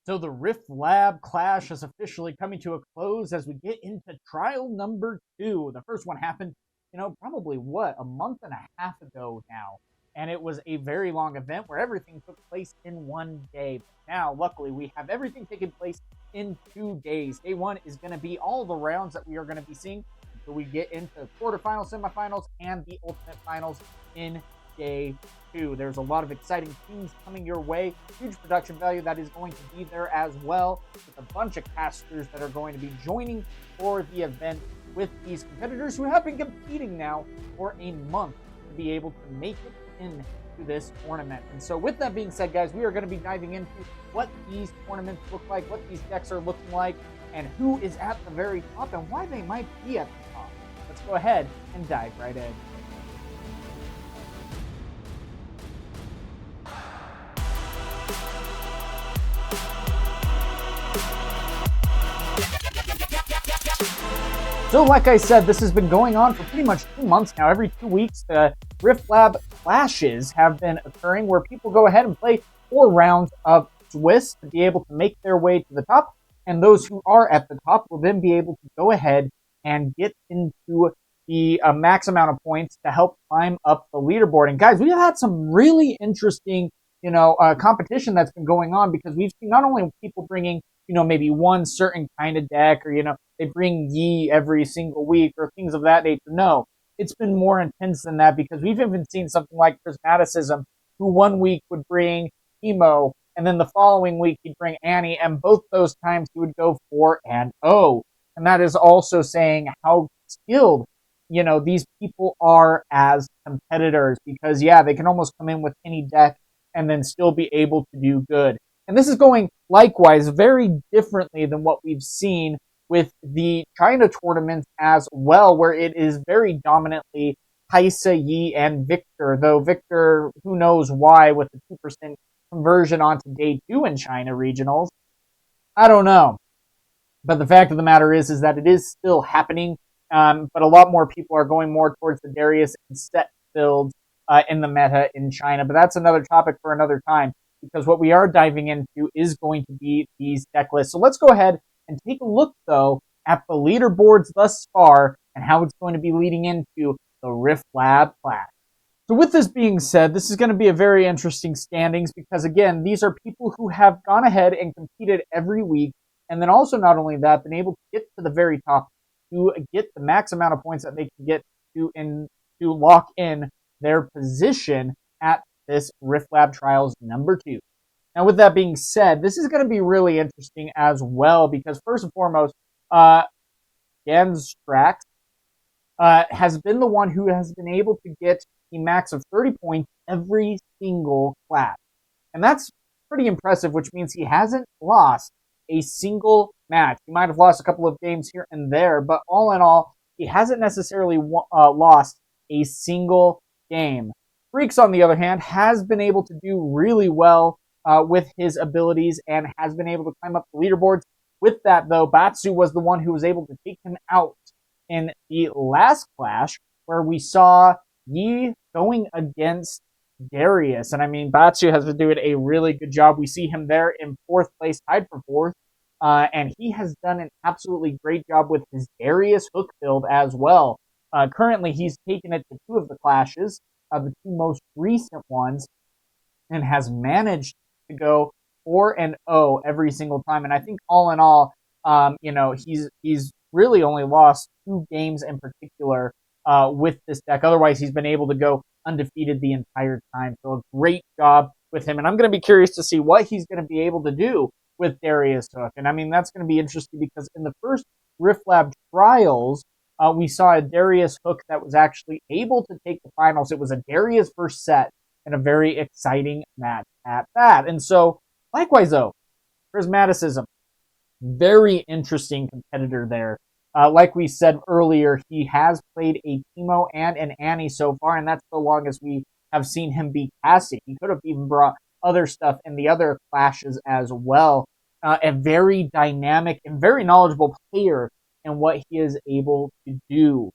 So the Riftlab clash is officially coming to a close as we get into trial number 2. The first one happened, probably a month and a half ago now. And it was a very long event where everything took place in one day. But now, luckily, we have everything taking place in 2 days. Day 1 is going to be all the rounds that we are going to be seeing until we get into quarterfinals, semifinals, and the ultimate finals in Day 2. There's a lot of exciting teams coming your way, huge production value that is going to be there as well, with a bunch of casters that are going to be joining for the event with these competitors who have been competing now for a month to be able to make it into this tournament. And so with that being said, guys, we are going to be diving into what these tournaments look like, what these decks are looking like, and who is at the very top and why they might be at the top. Let's go ahead and dive right in. So like I said, this has been going on for pretty much 2 months now. Every 2 weeks, the Riftlab clashes have been occurring where people go ahead and play 4 rounds of Swiss to be able to make their way to the top. And those who are at the top will then be able to go ahead and get into the max amount of points to help climb up the leaderboard. And guys, we've had some really interesting, competition that's been going on because we've seen not only people bringing, maybe one certain kind of deck or, they bring Yi every single week or things of that nature. No, it's been more intense than that because we've even seen something like Prismaticism, who 1 week would bring Emo, and then the following week he'd bring Annie, and both those times he would go 4-0. And that is also saying how skilled, these people are as competitors because, yeah, they can almost come in with any deck and then still be able to do good. And this is going likewise very differently than what we've seen with the China tournaments as well, where it is very dominantly Kaisa, Yi, and Victor, though Victor, who knows why, with the 2% conversion onto Day 2 in China regionals. I don't know. But the fact of the matter is that it is still happening, but a lot more people are going more towards the Darius and set builds in the meta in China. But that's another topic for another time, because what we are diving into is going to be these deck lists. So let's go ahead and take a look, though, at the leaderboards thus far and how it's going to be leading into the Riftlab clash. So with this being said, this is going to be a very interesting standings because, again, these are people who have gone ahead and competed every week, and then also not only that, been able to get to the very top to get the max amount of points that they can get to lock in their position at this Riftlab Trials number 2. Now, with that being said, this is going to be really interesting as well because, first and foremost, Ganstrax has been the one who has been able to get a max of 30 points every single class. And that's pretty impressive, which means he hasn't lost a single match. He might have lost a couple of games here and there, but all in all, he hasn't necessarily lost a single game. Freaks, on the other hand, has been able to do really well with his abilities and has been able to climb up the leaderboards. With that, though, Batsu was the one who was able to take him out in the last clash, where we saw Yi going against Darius. And I mean, Batsu has been doing a really good job. We see him there in 4th place, tied for 4th. And he has done an absolutely great job with his Darius hook build as well. Currently, he's taken it to 2 of the clashes, the 2 most recent ones, and has managed to go 4-0 every single time. And I think all in all, he's really only lost 2 games in particular with this deck. Otherwise, he's been able to go undefeated the entire time. So a great job with him. And I'm going to be curious to see what he's going to be able to do with Darius Hook. And I mean, that's going to be interesting because in the first Riftlab Trials, we saw a Darius Hook that was actually able to take the finals. It was a Darius first set and a very exciting match at that. And so, likewise, though, Prismaticism, very interesting competitor there. Like we said earlier, he has played a Teemo and an Annie so far, and that's so long as we have seen him be casting. He could have even brought other stuff in the other clashes as well. A very dynamic and very knowledgeable player in what he is able to do.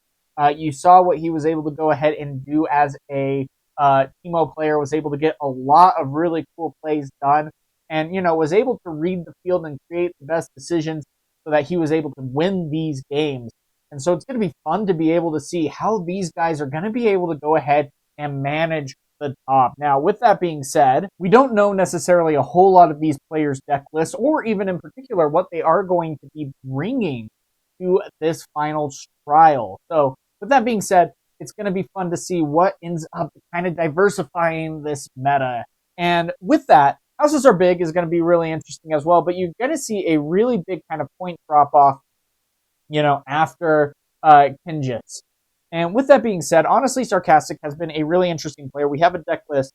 You saw what he was able to go ahead and do as a Teemo player, was able to get a lot of really cool plays done. and, was able to read the field and create the best decisions so that he was able to win these games. And so it's going to be fun to be able to see how these guys are going to be able to go ahead and manage the top. Now, with that being said, we don't know necessarily a whole lot of these players' deck lists, or even in particular what they are going to be bringing to this final trial. So, with that being said, it's going to be fun to see what ends up kind of diversifying this meta. And with that, houses are big is going to be really interesting as well, but you're going to see a really big kind of point drop off, after Kinjits. And with that being said, honestly, Sarcastic has been a really interesting player. We have a deck list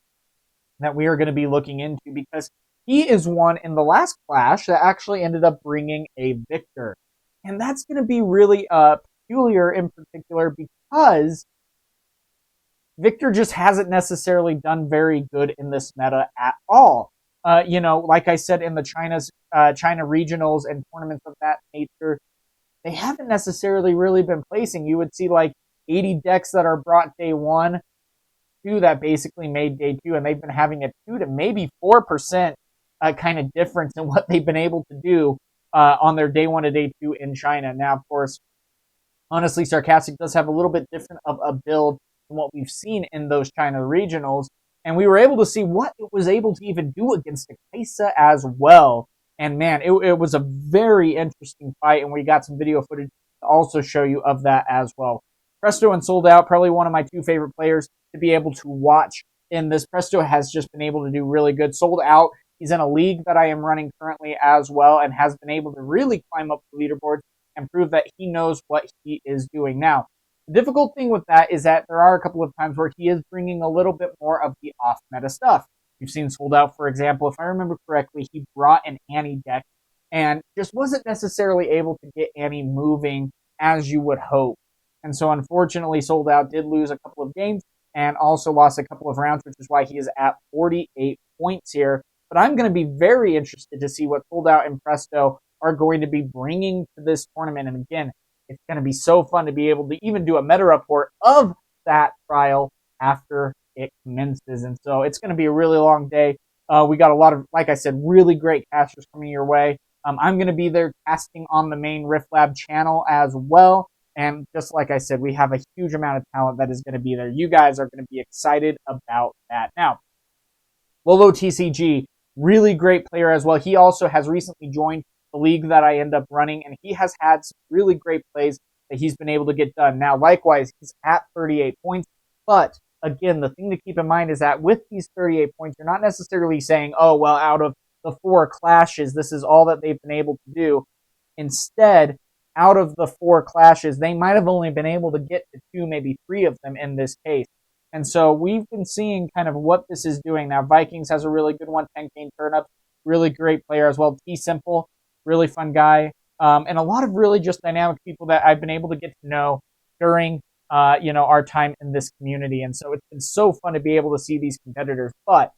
that we are going to be looking into because he is one in the last clash that actually ended up bringing a victor. And that's going to be really peculiar in particular because Victor just hasn't necessarily done very good in this meta at all. Like I said, in the China regionals and tournaments of that nature, they haven't necessarily really been placing. You would see like 80 decks that are brought day 1, 2 that basically made day 2, and they've been having a 2 to maybe 4% kind of difference in what they've been able to do on their day 1 to day 2 in China. Now, of course, honestly, Sarcastic does have a little bit different of a build than what we've seen in those China regionals, and we were able to see what it was able to even do against the Kaisa as well. And man, it was a very interesting fight, and we got some video footage to also show you of that as well. Presto and Sold Out, probably one of my 2 favorite players to be able to watch in this. Presto has just been able to do really good. Sold Out, he's in a league that I am running currently as well, and has been able to really climb up the leaderboard and prove that he knows what he is doing. Now, the difficult thing with that is that there are a couple of times where he is bringing a little bit more of the off-meta stuff. You've seen Sold Out, for example. If I remember correctly, he brought an Annie deck and just wasn't necessarily able to get Annie moving as you would hope. And so, unfortunately, Sold Out did lose a couple of games and also lost a couple of rounds, which is why he is at 48 points here. But I'm going to be very interested to see what Sold Out and Presto are going to be bringing to this tournament. And again, it's going to be so fun to be able to even do a meta report of that trial after it commences. And so it's going to be a really long day. We got a lot of, like I said, really great casters coming your way. I'm going to be there casting on the main Riftlab channel as well. And just like I said, we have a huge amount of talent that is going to be there. You guys are going to be excited about that. Now, Lolo TCG, really great player as well. He also has recently joined the league that I end up running, and he has had some really great plays that he's been able to get done. Now, likewise, he's at 38 points, but again, the thing to keep in mind is that with these 38 points, you're not necessarily saying, oh, well, out of the 4 clashes, this is all that they've been able to do. Instead, out of the 4 clashes, they might have only been able to get to 2, maybe 3 of them in this case. And so we've been seeing kind of what this is doing. Now, Vikings has a really good one, 10K Turnip, really great player as well. T Simple, really fun guy. And a lot of really just dynamic people that I've been able to get to know during our time in this community. And so it's been so fun to be able to see these competitors. But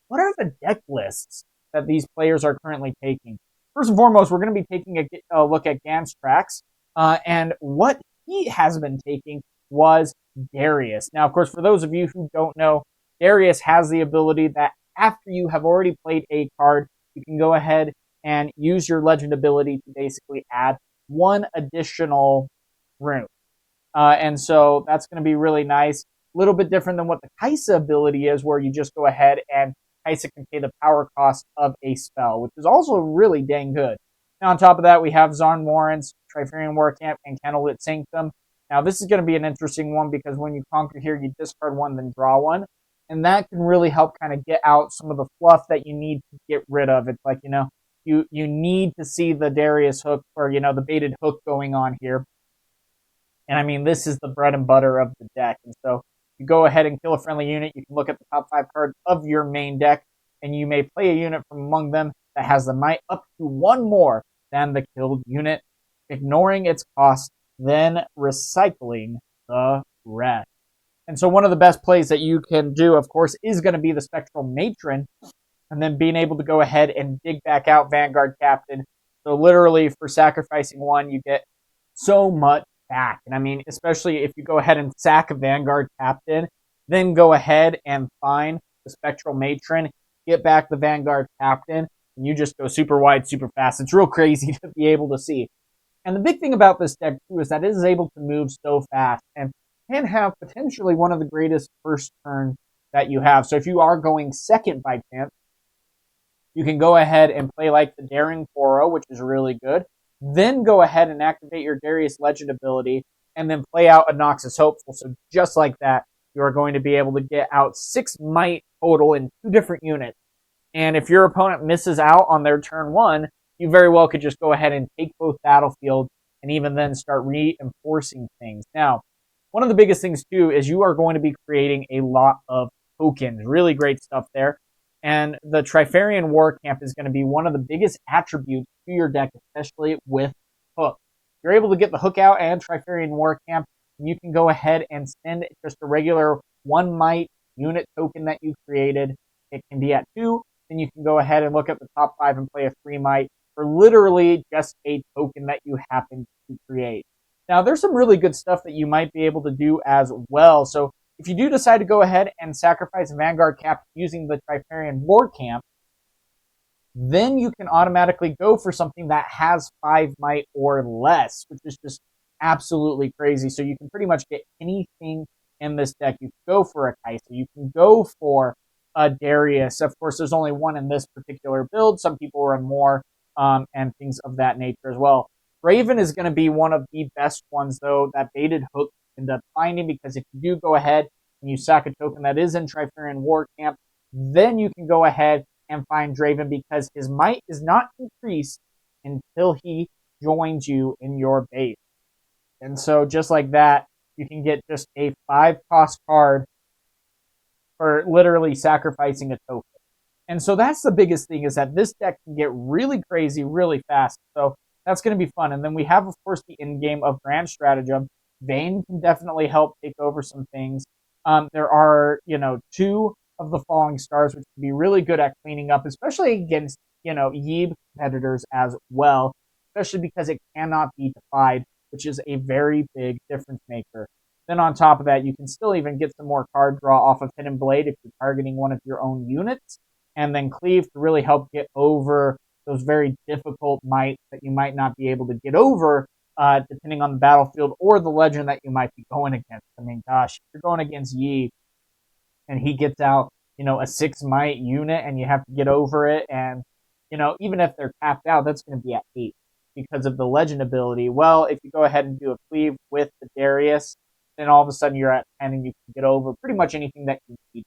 what are the deck lists that these players are currently taking? First and foremost, we're going to be taking a look at Gans Trax. And what he has been taking was Darius. Now, of course, for those of you who don't know, Darius has the ability that after you have already played a card, you can go ahead and use your legend ability to basically add 1 additional rune. And so that's going to be really nice. A little bit different than what the Kaisa ability is, where you just go ahead and Kaisa can pay the power cost of a spell, which is also really dang good. Now, on top of that, we have Zarn Warrens, Trifarian Warcamp, and Candlelit Sanctum. Now, this is going to be an interesting one because when you conquer here, you discard 1, then draw 1. And that can really help kind of get out some of the fluff that you need to get rid of. It's like, you need to see the Darius hook or, the baited hook going on here. And I mean, this is the bread and butter of the deck. And so you go ahead and kill a friendly unit. You can look at the top 5 cards of your main deck, and you may play a unit from among them that has the might up to 1 more than the killed unit, ignoring its cost, then recycling the rest. And so one of the best plays that you can do, of course, is going to be the Spectral Matron, and then being able to go ahead and dig back out Vanguard Captain. So literally for sacrificing 1, you get so much back. And I mean, especially if you go ahead and sack a Vanguard Captain, then go ahead and find the Spectral Matron, get back the Vanguard Captain, and you just go super wide, super fast. It's real crazy to be able to see. And the big thing about this deck, too, is that it is able to move so fast and can have potentially one of the greatest first turns that you have. So if you are going second by chance, you can go ahead and play like the Daring Poro, which is really good. Then go ahead and activate your Darius Legend ability, and then play out a Noxus Hopeful. So just like that, you are going to be able to get out 6 might total in 2 different units. And if your opponent misses out on their turn 1, you very well could just go ahead and take both battlefields and even then start reinforcing things. Now, one of the biggest things too is you are going to be creating a lot of tokens. Really great stuff there. And the Trifarian War Camp is going to be one of the biggest attributes to your deck, especially with Hook. You're able to get the Hook out and Trifarian War Camp, and you can go ahead and send just a regular 1 might unit token that you created. It can be at 2. Then you can go ahead and look at the top 5 and play a 3 might for literally just a token that you happen to create. Now, there's some really good stuff that you might be able to do as well. So if you do decide to go ahead and sacrifice Vanguard Cap using the Trifarian War Camp, then you can automatically go for something that has 5 might or less, which is just absolutely crazy. So you can pretty much get anything in this deck. You can go for a Kaisa, you can go for a Darius. Of course, there's only one in this particular build. Some people run more and things of that nature as well. Raven is going to be one of the best ones, though, that baited Hook end up finding, because if you do go ahead and you sack a token that is in Trifarian War Camp, then you can go ahead and find Draven, because his might is not increased until he joins you in your base. And so just like that, you can get just a 5-cost card for literally sacrificing a token. And so that's the biggest thing, is that this deck can get really crazy really fast. So that's going to be fun. And then we have, of course, the end game of Grand Stratagem. Vayne can definitely help take over some things. There are, 2 of the Falling Stars, which can be really good at cleaning up, especially against, Yeeb competitors as well, especially because it cannot be defied, which is a very big difference maker. Then on top of that, you can still even get some more card draw off of Hidden Blade if you're targeting one of your own units, and then Cleave to really help get over those very difficult mites that you might not be able to get over, depending on the battlefield or the legend that you might be going against. I mean, gosh, if you're going against Yi and he gets out, a 6 might unit and you have to get over it, and, even if they're tapped out, that's going to be at 8 because of the legend ability. Well, if you go ahead and do a Cleave with the Darius, then all of a sudden you're at 10 and you can get over pretty much anything that you need.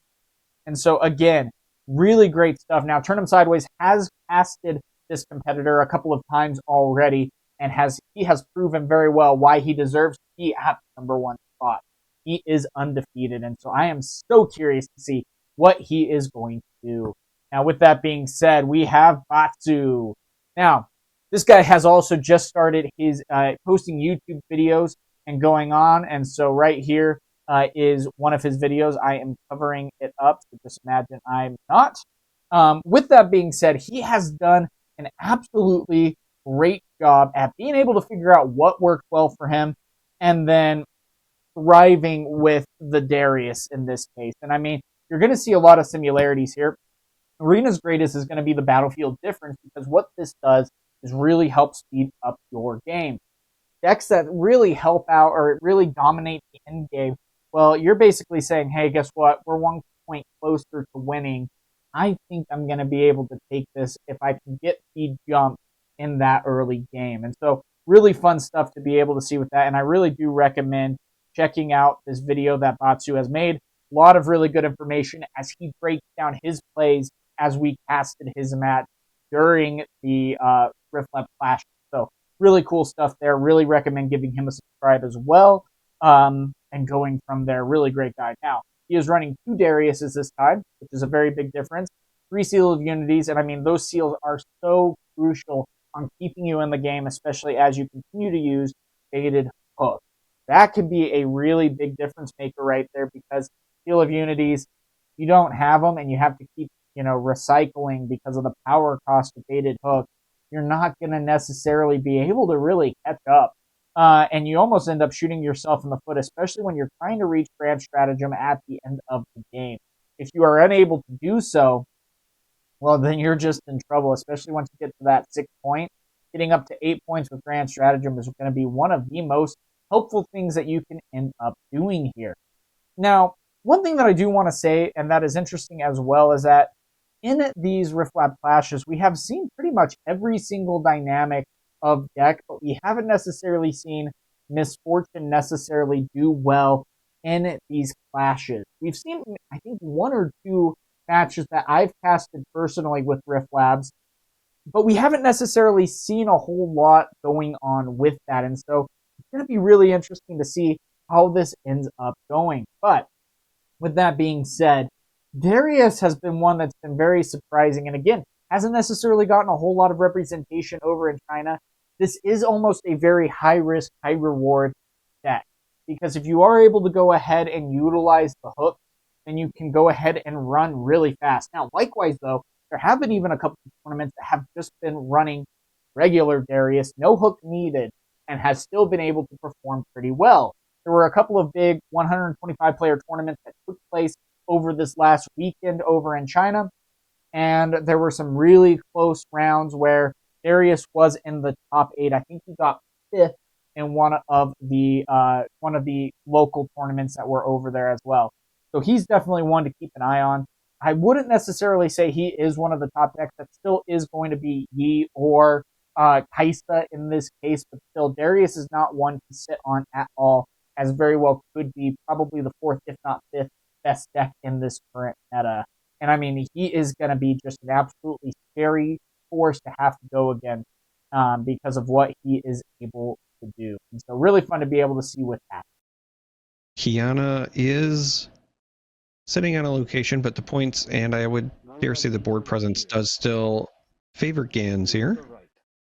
And so, again, really great stuff. Now, Turnham Sideways has casted this competitor a couple of times already, and he has proven very well why he deserves to be at the number 1 spot. He is undefeated, and so I am so curious to see what he is going to do. Now, with that being said, we have Batsu. Now, this guy has also just started his posting YouTube videos and going on, and so right here is one of his videos. I am covering it up, so just imagine I'm not. With that being said, he has done an absolutely great job at being able to figure out what worked well for him, and then thriving with the Darius in this case. And I mean, you're going to see a lot of similarities here. Arena's greatest is going to be the battlefield difference, because what this does is really help speed up your game. Decks that really help out or really dominate the end game, well, you're basically saying, hey, guess what? We're 1 point closer to winning. I think I'm going to be able to take this if I can get speed jump in that early game. And so really fun stuff to be able to see with that. And I really do recommend checking out this video that Batsu has made. A lot of really good information as he breaks down his plays as we casted his match during the Riftlab Clash. So really cool stuff there. Really recommend giving him a subscribe as well. And going from there, really great guy. Now, he is running 2 Dariuses this time, which is a very big difference. 3 Seal of Unities, and I mean, those seals are so crucial on keeping you in the game, especially as you continue to use baited Hook. That could be a really big difference maker right there, because Seal of Unities, you don't have them, and you have to keep, recycling because of the power cost of baited Hook. You're not going to necessarily be able to really catch up. And you almost end up shooting yourself in the foot, especially when you're trying to reach Grand Stratagem at the end of the game. If you are unable to do so, well, then you're just in trouble, especially once you get to that 6 point. Getting up to 8 points with Grand Stratagem is going to be one of the most helpful things that you can end up doing here. Now, one thing that I do want to say, and that is interesting as well, is that in these Riftlab clashes, we have seen pretty much every single dynamic of deck, but we haven't necessarily seen Misfortune necessarily do well in these clashes. We've seen, I think, one or two matches that I've casted personally with Rift Labs, but we haven't necessarily seen a whole lot going on with that. And so it's going to be really interesting to see how this ends up going. But with that being said, Darius has been one that's been very surprising. And again, hasn't necessarily gotten a whole lot of representation over in China. This is almost a very high risk, high reward deck. Because if you are able to go ahead and utilize the hook, then you can go ahead and run really fast. Now, likewise, though, there have been even a couple of tournaments that have just been running regular Darius, no hook needed, and has still been able to perform pretty well. There were a couple of big 125 player tournaments that took place over this last weekend over in China, and there were some really close rounds where Darius was in the top 8. I think he got 5th in one of the local tournaments that were over there as well. So he's definitely one to keep an eye on. I wouldn't necessarily say he is one of the top decks. That still is going to be Yi or Kaisa in this case, but still, Darius is not one to sit on at all, as very well could be probably the 4th, if not 5th, best deck in this current meta. And I mean, he is going to be just an absolutely scary force to have to go against because of what he is able to do. And so, really fun to be able to see with that. Kiana is sitting on a location, but the points, and I would dare say the board presence, does still favor Gans here.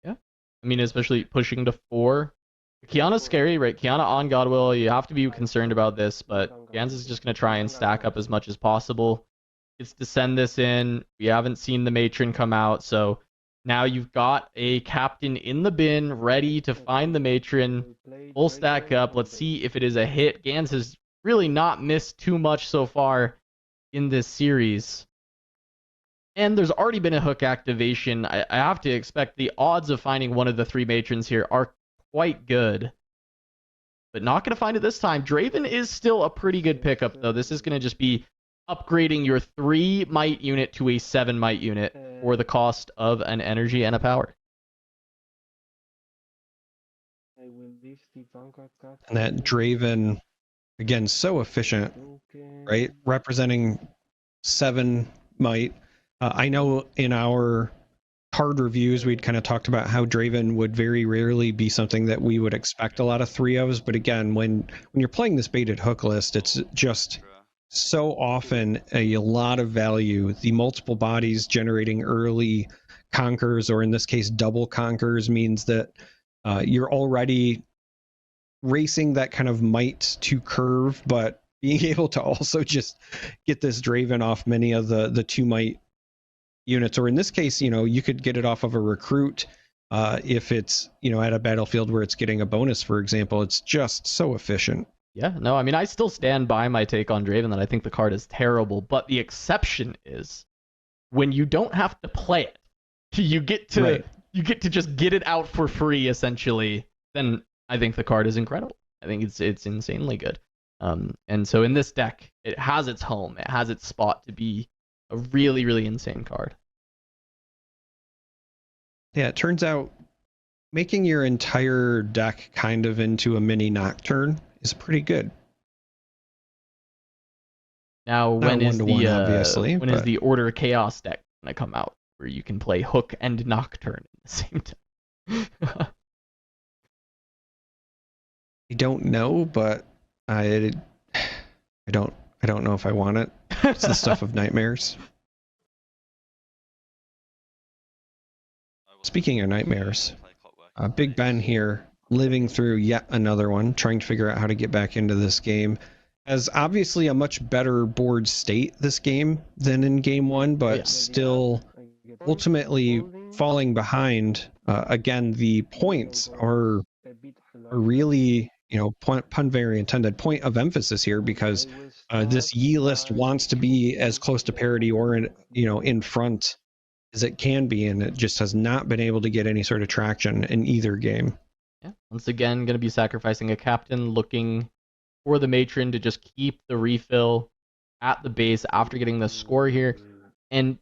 Yeah. I mean, especially pushing to 4. Kiana's scary, right? Kiana on Godwill, you have to be concerned about this, but Gans is just going to try and stack up as much as possible. It's to send this in. We haven't seen the matron come out, so now you've got a captain in the bin ready to find the matron. Full stack up. Let's see if it is a hit. Gans has really not missed too much so far in this series. And there's already been a hook activation. I have to expect the odds of finding one of the 3 matrons here are quite good. But not going to find it this time. Draven is still a pretty good pickup, though. This is going to just be upgrading your 3 might unit to a 7 might unit for the cost of an energy and a power. And that Draven, again, so efficient, right? Representing 7 might. I know in our card reviews, we'd kind of talked about how Draven would very rarely be something that we would expect a lot of 3-ofs. But again, when you're playing this baited hook list, it's just so often a lot of value. The multiple bodies generating early conquers, or in this case, double conquers, means that you're already racing that kind of might to curve, but being able to also just get this Draven off many of the 2 might units, or in this case, you could get it off of a recruit if it's, at a battlefield where it's getting a bonus, for example. It's just so efficient. Yeah, no, I mean, I still stand by my take on Draven that I think the card is terrible, but the exception is when you don't have to play it, you get to just get it out for free, essentially, then I think the card is incredible. I think it's insanely good. And so in this deck, it has its home. It has its spot to be a really, really insane card. Yeah, it turns out making your entire deck kind of into a mini Nocturne is pretty good. Now, when is the Order Chaos deck going to come out, where you can play Hook and Nocturne at the same time? I don't know, but I don't know if I want it. It's the stuff of nightmares. Speaking of nightmares, Big Ben here, living through yet another one, trying to figure out how to get back into this game. Has obviously a much better board state this game than in game 1, but still ultimately falling behind. Again, the points are really, pun very intended, point of emphasis here, because this Yi list wants to be as close to parity or in front as it can be, and it just has not been able to get any sort of traction in either game. Yeah, once again, going to be sacrificing a captain, looking for the matron to just keep the refill at the base after getting the score here. And,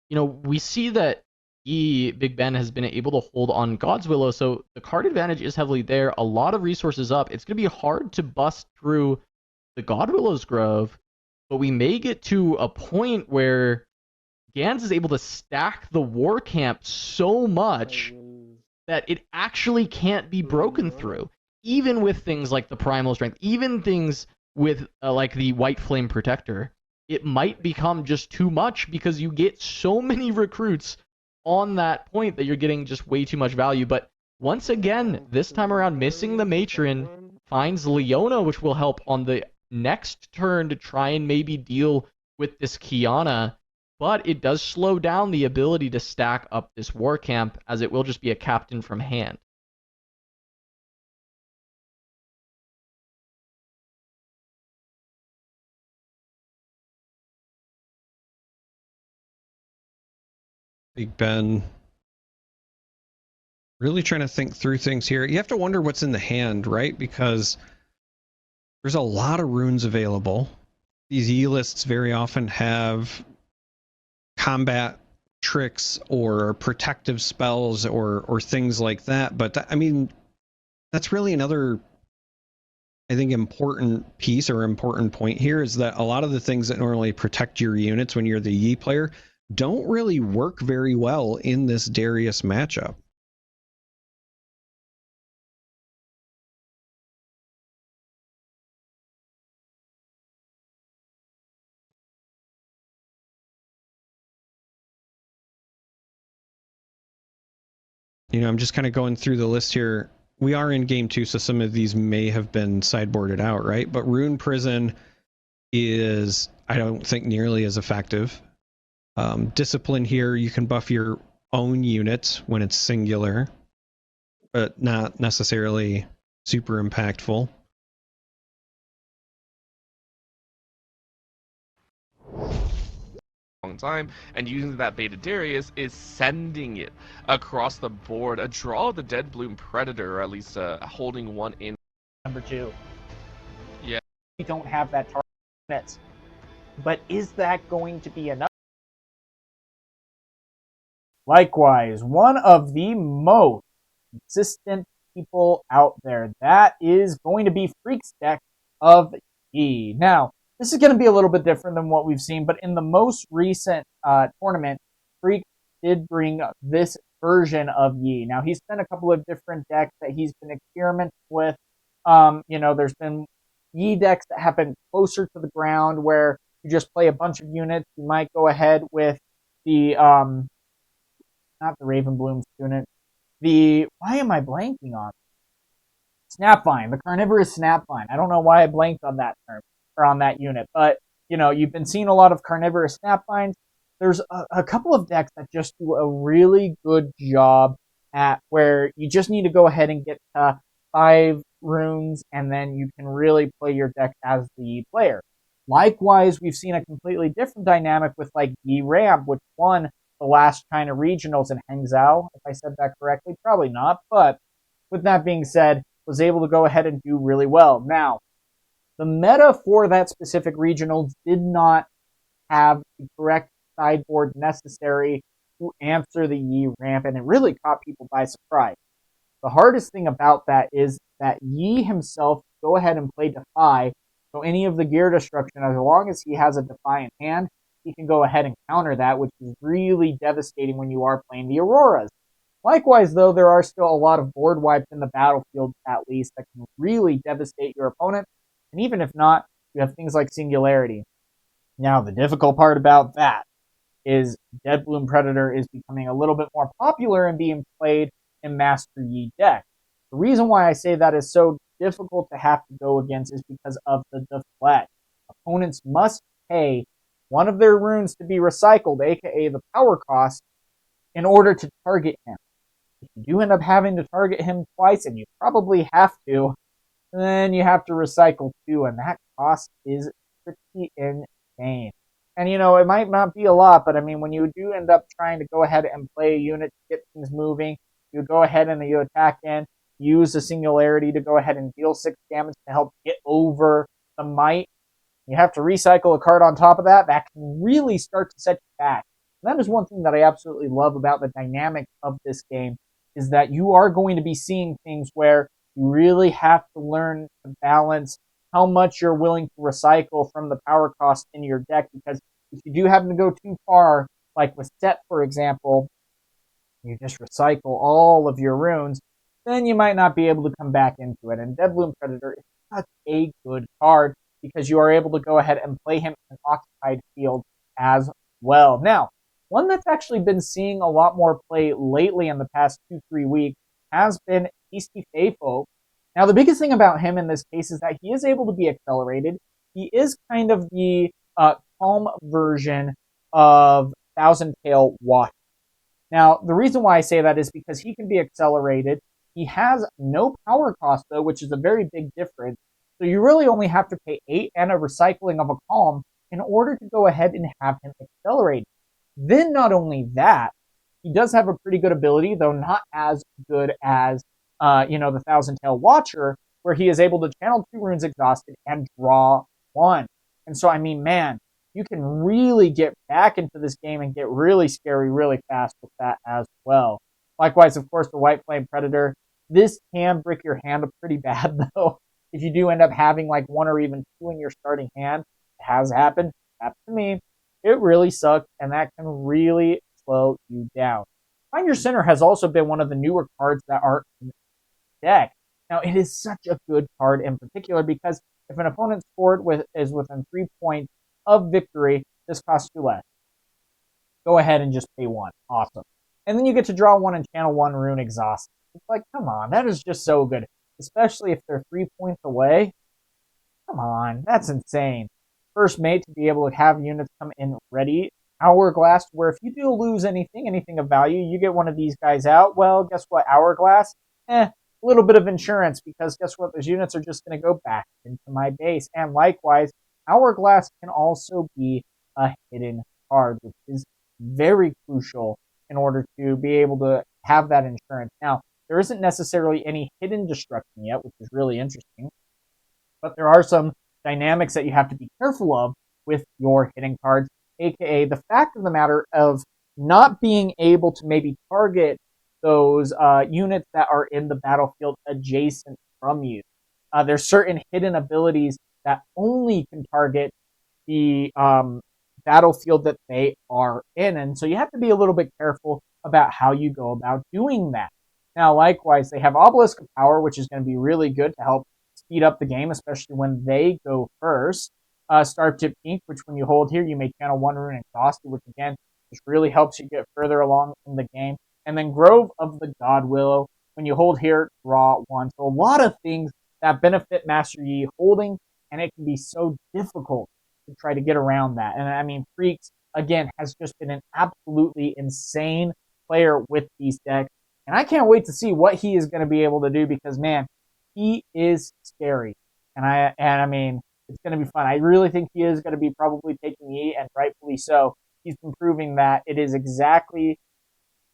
we see that Big Ben has been able to hold on God's Willow, so the card advantage is heavily there. A lot of resources up. It's going to be hard to bust through the God Willow's Grove, but we may get to a point where Gans is able to stack the war camp so much that it actually can't be broken through, even with things like the Primal Strength, even things with like the White Flame Protector. It might become just too much because you get so many recruits on that point that you're getting just way too much value. But once again, this time around, missing the Matron finds Leona, which will help on the next turn to try and maybe deal with this Kiana. But it does slow down the ability to stack up this war camp, as it will just be a captain from hand. Big Ben really trying to think through things here. You have to wonder what's in the hand, right? Because there's a lot of runes available. These E-lists very often have combat tricks or protective spells or things like that. But I mean, that's really another, I think, important piece or important point here, is that a lot of the things that normally protect your units when you're the Yi player don't really work very well in this Darius matchup. I'm just kind of going through the list here. We are in game 2, so some of these may have been sideboarded out, right? But Rune Prison is, I don't think, nearly as effective. Discipline here, you can buff your own units when it's singular, but not necessarily super impactful. Time, and using that Beta Darius is sending it across the board. A draw of the Dead Bloom Predator, or at least holding one in. Number 2. Yeah. We don't have that target units. But is that going to be enough? Likewise, one of the most consistent people out there, that is going to be Freak's deck of Yi. Now, this is going to be a little bit different than what we've seen, but in the most recent tournament, Freak did bring this version of Yi. Now, he's been a couple of different decks that he's been experimenting with. There's been Yi decks that have been closer to the ground, where you just play a bunch of units. You might go ahead with the, not the Ravenbloom unit, why am I blanking on? Snapvine, the Carnivorous Snapvine. I don't know why I blanked on that term, or on that unit, but you've been seeing a lot of Carnivorous Snapvines. There's a couple of decks that just do a really good job at where you just need to go ahead and get 5 runes, and then you can really play your deck as the player. Likewise, we've seen a completely different dynamic with like Yi Ramp, which won the last China regionals in Hangzhou, if I said that correctly. Probably not, but with that being said, was able to go ahead and do really well. Now, the meta for that specific regional did not have the correct sideboard necessary to answer the Yi ramp, and it really caught people by surprise. The hardest thing about that is that Yi himself go ahead and play Defy, so any of the gear destruction, as long as he has a Defy in hand, he can go ahead and counter that, which is really devastating when you are playing the Auroras. Likewise, though, there are still a lot of board wipes in the battlefield, at least, that can really devastate your opponent. And even if not, you have things like Singularity. Now, the difficult part about that is Dead Bloom Predator is becoming a little bit more popular and being played in Master Yi deck. The reason why I say that is so difficult to have to go against is because of the deflect. Opponents must pay one of their runes to be recycled, aka the power cost, in order to target him. If you do end up having to target him twice, and you probably have to, then you have to recycle 2, and that cost is pretty insane. And it might not be a lot, but I mean, when you do end up trying to go ahead and play a unit to get things moving, you go ahead and you attack in, use a singularity to go ahead and deal 6 damage to help get over the might. You have to recycle a card on top of that. That can really start to set you back. And that is one thing that I absolutely love about the dynamic of this game, is that you are going to be seeing things where you really have to learn to balance how much you're willing to recycle from the power cost in your deck, because if you do happen to go too far, like with Set, for example, you just recycle all of your runes, then you might not be able to come back into it. And Deadbloom Predator is such a good card because you are able to go ahead and play him in an occupied field as well. Now, one that's actually been seeing a lot more play lately in the past 2-3 weeks has been Tasty Fayfo. Now, the biggest thing about him in this case is that he is able to be accelerated. He is kind of the calm version of Thousand Tail Watch. Now, the reason why I say that is because he can be accelerated. He has no power cost, though, which is a very big difference. So you really only have to pay 8 and a recycling of a calm in order to go ahead and have him accelerate. Then, not only that, he does have a pretty good ability, though not as good as, the Thousand Tail Watcher, where he is able to channel 2 runes exhausted and draw 1. And so, I mean, man, you can really get back into this game and get really scary really fast with that as well. Likewise, of course, the White Flame Predator. This can brick your hand up pretty bad, though. If you do end up having like 1 or even 2 in your starting hand, it has happened. Happened to me. It really sucks, and that can really slow you down. Find Your Sinner has also been one of the newer cards that are in the deck. Now, it is such a good card in particular because if an opponent's board is within 3 points of victory, this costs you less. Go ahead and just pay 1. Awesome. And then you get to draw 1 and channel 1 rune exhaust. It's like, come on, that is just so good. Especially if they're 3 points away. Come on, that's insane. First mate to be able to have units come in ready. Hourglass, where if you do lose anything of value, you get one of these guys out. Well, guess what? Hourglass, a little bit of insurance, because guess what? Those units are just going to go back into my base. And likewise, Hourglass can also be a hidden card, which is very crucial in order to be able to have that insurance. Now, there isn't necessarily any hidden destruction yet, which is really interesting, but there are some dynamics that you have to be careful of with your hidden cards, aka the fact of the matter of not being able to maybe target those units that are in the battlefield adjacent from you. There's certain hidden abilities that only can target the battlefield that they are in. And so you have to be a little bit careful about how you go about doing that. Now, likewise, they have Obelisk of Power, which is going to be really good to help speed up the game, especially when they go first. Startip Ink, which when you hold here, you may channel 1 rune exhausted, which again, just really helps you get further along in the game. And then Grove of the God Willow, when you hold here, draw 1. So a lot of things that benefit Master Yi holding, and it can be so difficult to try to get around that. And I mean, Freaks, again, has just been an absolutely insane player with these decks. And I can't wait to see what he is going to be able to do because, man, he is scary. And I mean, it's going to be fun. I really think he is going to be probably taking Yi, and rightfully so. He's been proving that it is exactly,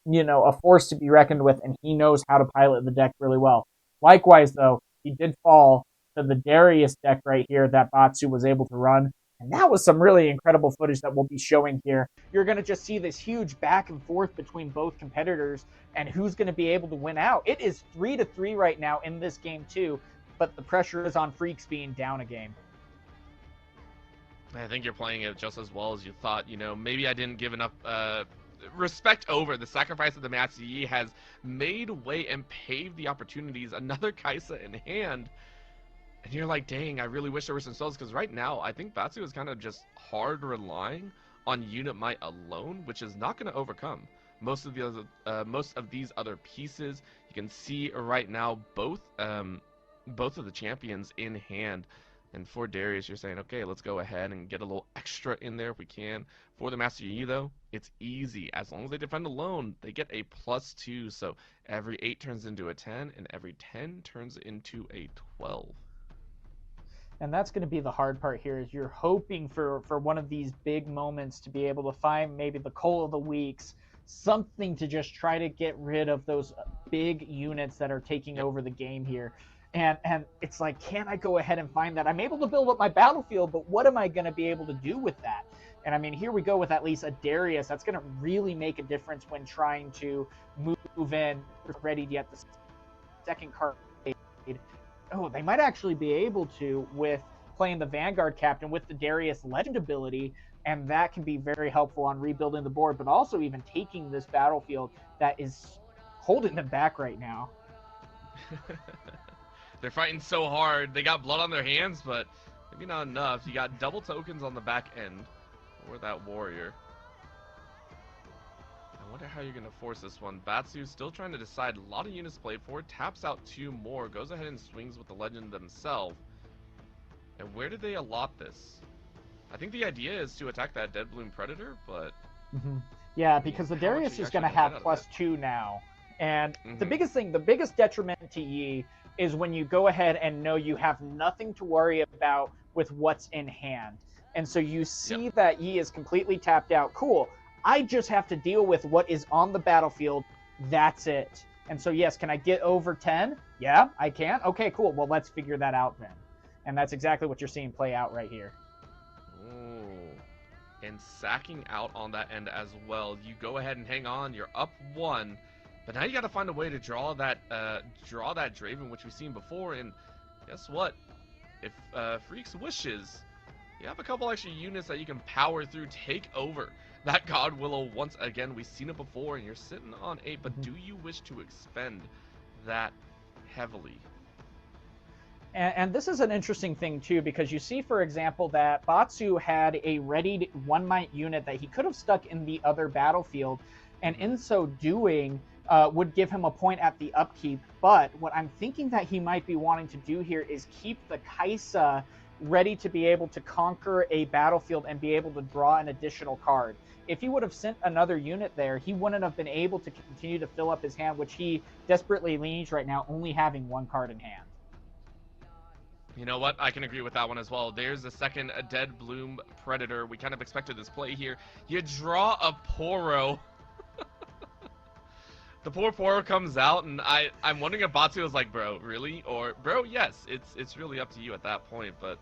a force to be reckoned with, and he knows how to pilot the deck really well. Likewise, though, he did fall to the Darius deck right here that Batsu was able to run. And that was some really incredible footage that we'll be showing here. You're going to just see this huge back and forth between both competitors and who's going to be able to win out. It is 3-3 right now in this game too, but the pressure is on Freaks being down a game. I think you're playing it just as well as you thought. Maybe I didn't give enough respect over. The sacrifice of the Master Yi has made way and paved the opportunities. Another Kaisa in hand. And you're like, dang, I really wish there were some spells, because right now, I think Batsu is kind of just hard relying on unit might alone, which is not going to overcome most of these other pieces. You can see right now both of the champions in hand. And for Darius, you're saying, okay, let's go ahead and get a little extra in there if we can. For the Master Yi, though, it's easy. As long as they defend alone, they get a +2. So every 8 turns into a 10, and every 10 turns into a 12. And that's going to be the hard part here, is you're hoping for one of these big moments to be able to find maybe the Coal of the Weeks, something to just try to get rid of those big units that are taking over the game here. And it's like, can I go ahead and find that? I'm able to build up my battlefield, but what am I going to be able to do with that? And I mean, here we go with at least a Darius. That's going to really make a difference when trying to move in, ready to get the second card. Oh, they might actually be able to with playing the Vanguard Captain with the Darius Legend ability, and that can be very helpful on rebuilding the board, but also even taking this battlefield that is holding them back right now. They're fighting so hard. They got blood on their hands, but maybe not enough. You got double tokens on the back end for that warrior. I wonder how you're going to force this one. Batsu still trying to decide. A lot of units played for. Taps out 2 more. Goes ahead and swings with the Legend themselves. And where did they allot this? I think the idea is to attack that Dead Bloom Predator, but... Yeah, because the Darius is going to have +2 now. And the biggest thing, the biggest detriment to Yi is when you go ahead and know you have nothing to worry about with what's in hand. And so you see that Yi is completely tapped out. Cool. I just have to deal with what is on the battlefield. That's it. And so, yes, can I get over 10? Yeah, I can. Okay, cool. Well, let's figure that out then. And that's exactly what you're seeing play out right here. Ooh. And sacking out on that end as well. You go ahead and hang on. You're up 1. But now you got to find a way to draw that Draven, which we've seen before. And guess what? If Freaks wishes, you have a couple extra units that you can power through, take over that God Willow once again. We've seen it before, and you're sitting on 8. But do you wish to expend that heavily? And this is an interesting thing, too, because you see, for example, that Batsu had a readied 1-might unit that he could have stuck in the other battlefield, and in so doing, would give him a point at the upkeep. But what I'm thinking that he might be wanting to do here is keep the Kaisa ready to be able to conquer a battlefield and be able to draw an additional card. If he would have sent another unit there, he wouldn't have been able to continue to fill up his hand, which he desperately needs right now, only having 1 card in hand. You know what? I can agree with that one as well. There's the second Dead Bloom Predator. We kind of expected this play here. You draw a Poro. The poor Poro comes out, and I'm wondering if Batsu was like, bro, really? Or, bro, yes, it's really up to you at that point. But,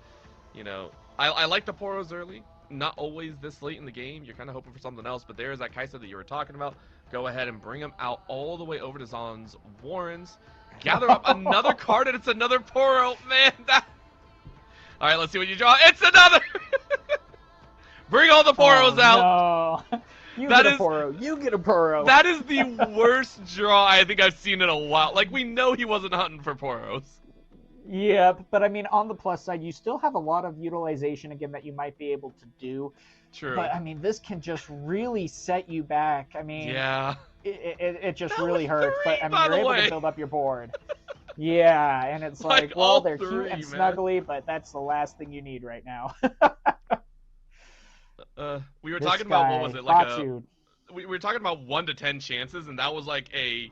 you know, I like the Poros early. Not always this late in the game. You're kind of hoping for something else. But there's that Kaisa that you were talking about. Go ahead and bring him out all the way over to Zaan's Warrens. Gather up another card, and it's another Poro. Man, that... All right, let's see what you draw. It's another! Bring all the Poros out. No. You get a Poro. That is the worst draw I think I've seen in a while. Like, we know he wasn't hunting for Poros. Yeah, but I mean, on the plus side, you still have a lot of utilization, again, that you might be able to do. True. But, I mean, this can just really set you back. I mean... Yeah. It just really hurts, but I mean, by you're the able way. to build up your board. Yeah, and it's like, well, they're cute and man. snuggly, but that's the last thing you need right now. We were This talking about, guy, what was it, like Batsu. we were talking about 1 to 10 chances, and that was like a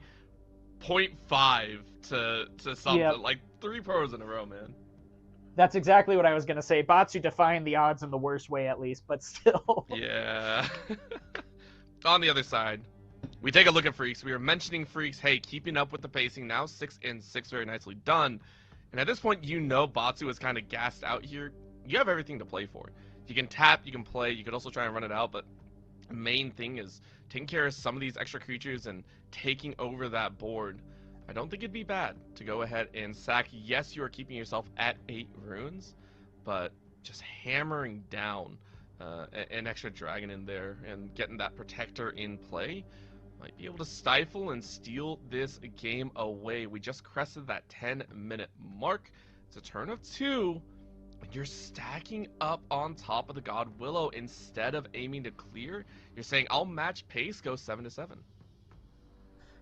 0.5 to something. Yep. Like 3 Poros in a row, man. That's exactly what I was going to say. Batsu defying the odds in the worst way, at least, but still. Yeah. On the other side, we take a look at Freaks. We were mentioning Freaks, hey, keeping up with the pacing. Now 6 and 6, very nicely done. And at this point, you know Batsu is kind of gassed out here. You have everything to play for. You can tap, you can play, you could also try and run it out, but the main thing is taking care of some of these extra creatures and taking over that board. I don't think it'd be bad to go ahead and sack. Yes, you are keeping yourself at 8 runes, but just hammering down an extra dragon in there and getting that protector in play might be able to stifle and steal this game away. We just crested that 10-minute mark. It's a turn of 2. And you're stacking up on top of the God Willow instead of aiming to clear. You're saying, I'll match pace, go 7 to 7.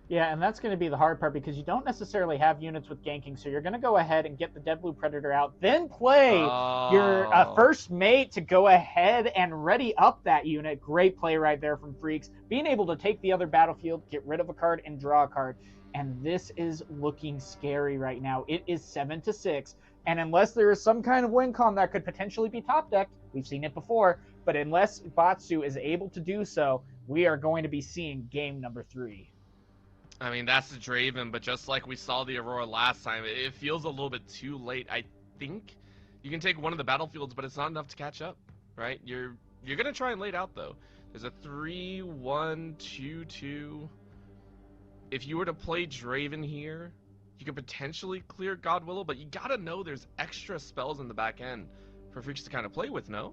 Yeah, and that's going to be the hard part because you don't necessarily have units with ganking, so you're going to go ahead and get the Dead Blue Predator out, then play your first mate to go ahead and ready up that unit. Great play right there from Freaks. Being able to take the other battlefield, get rid of a card, and draw a card. And this is looking scary right now. It is 7 to 6. And unless there is some kind of win con that could potentially be top decked, we've seen it before, but unless Batsu is able to do so, we are going to be seeing game number 3. I mean, that's the Draven, but just like we saw the Aurora last time, it feels a little bit too late. I think you can take one of the battlefields, but it's not enough to catch up, right? You're gonna try and lay it out though. There's a 3-1-2-2. If you were to play Draven here, you could potentially clear Godwillow, but you gotta know there's extra spells in the back end for Freaks to kind of play with, no?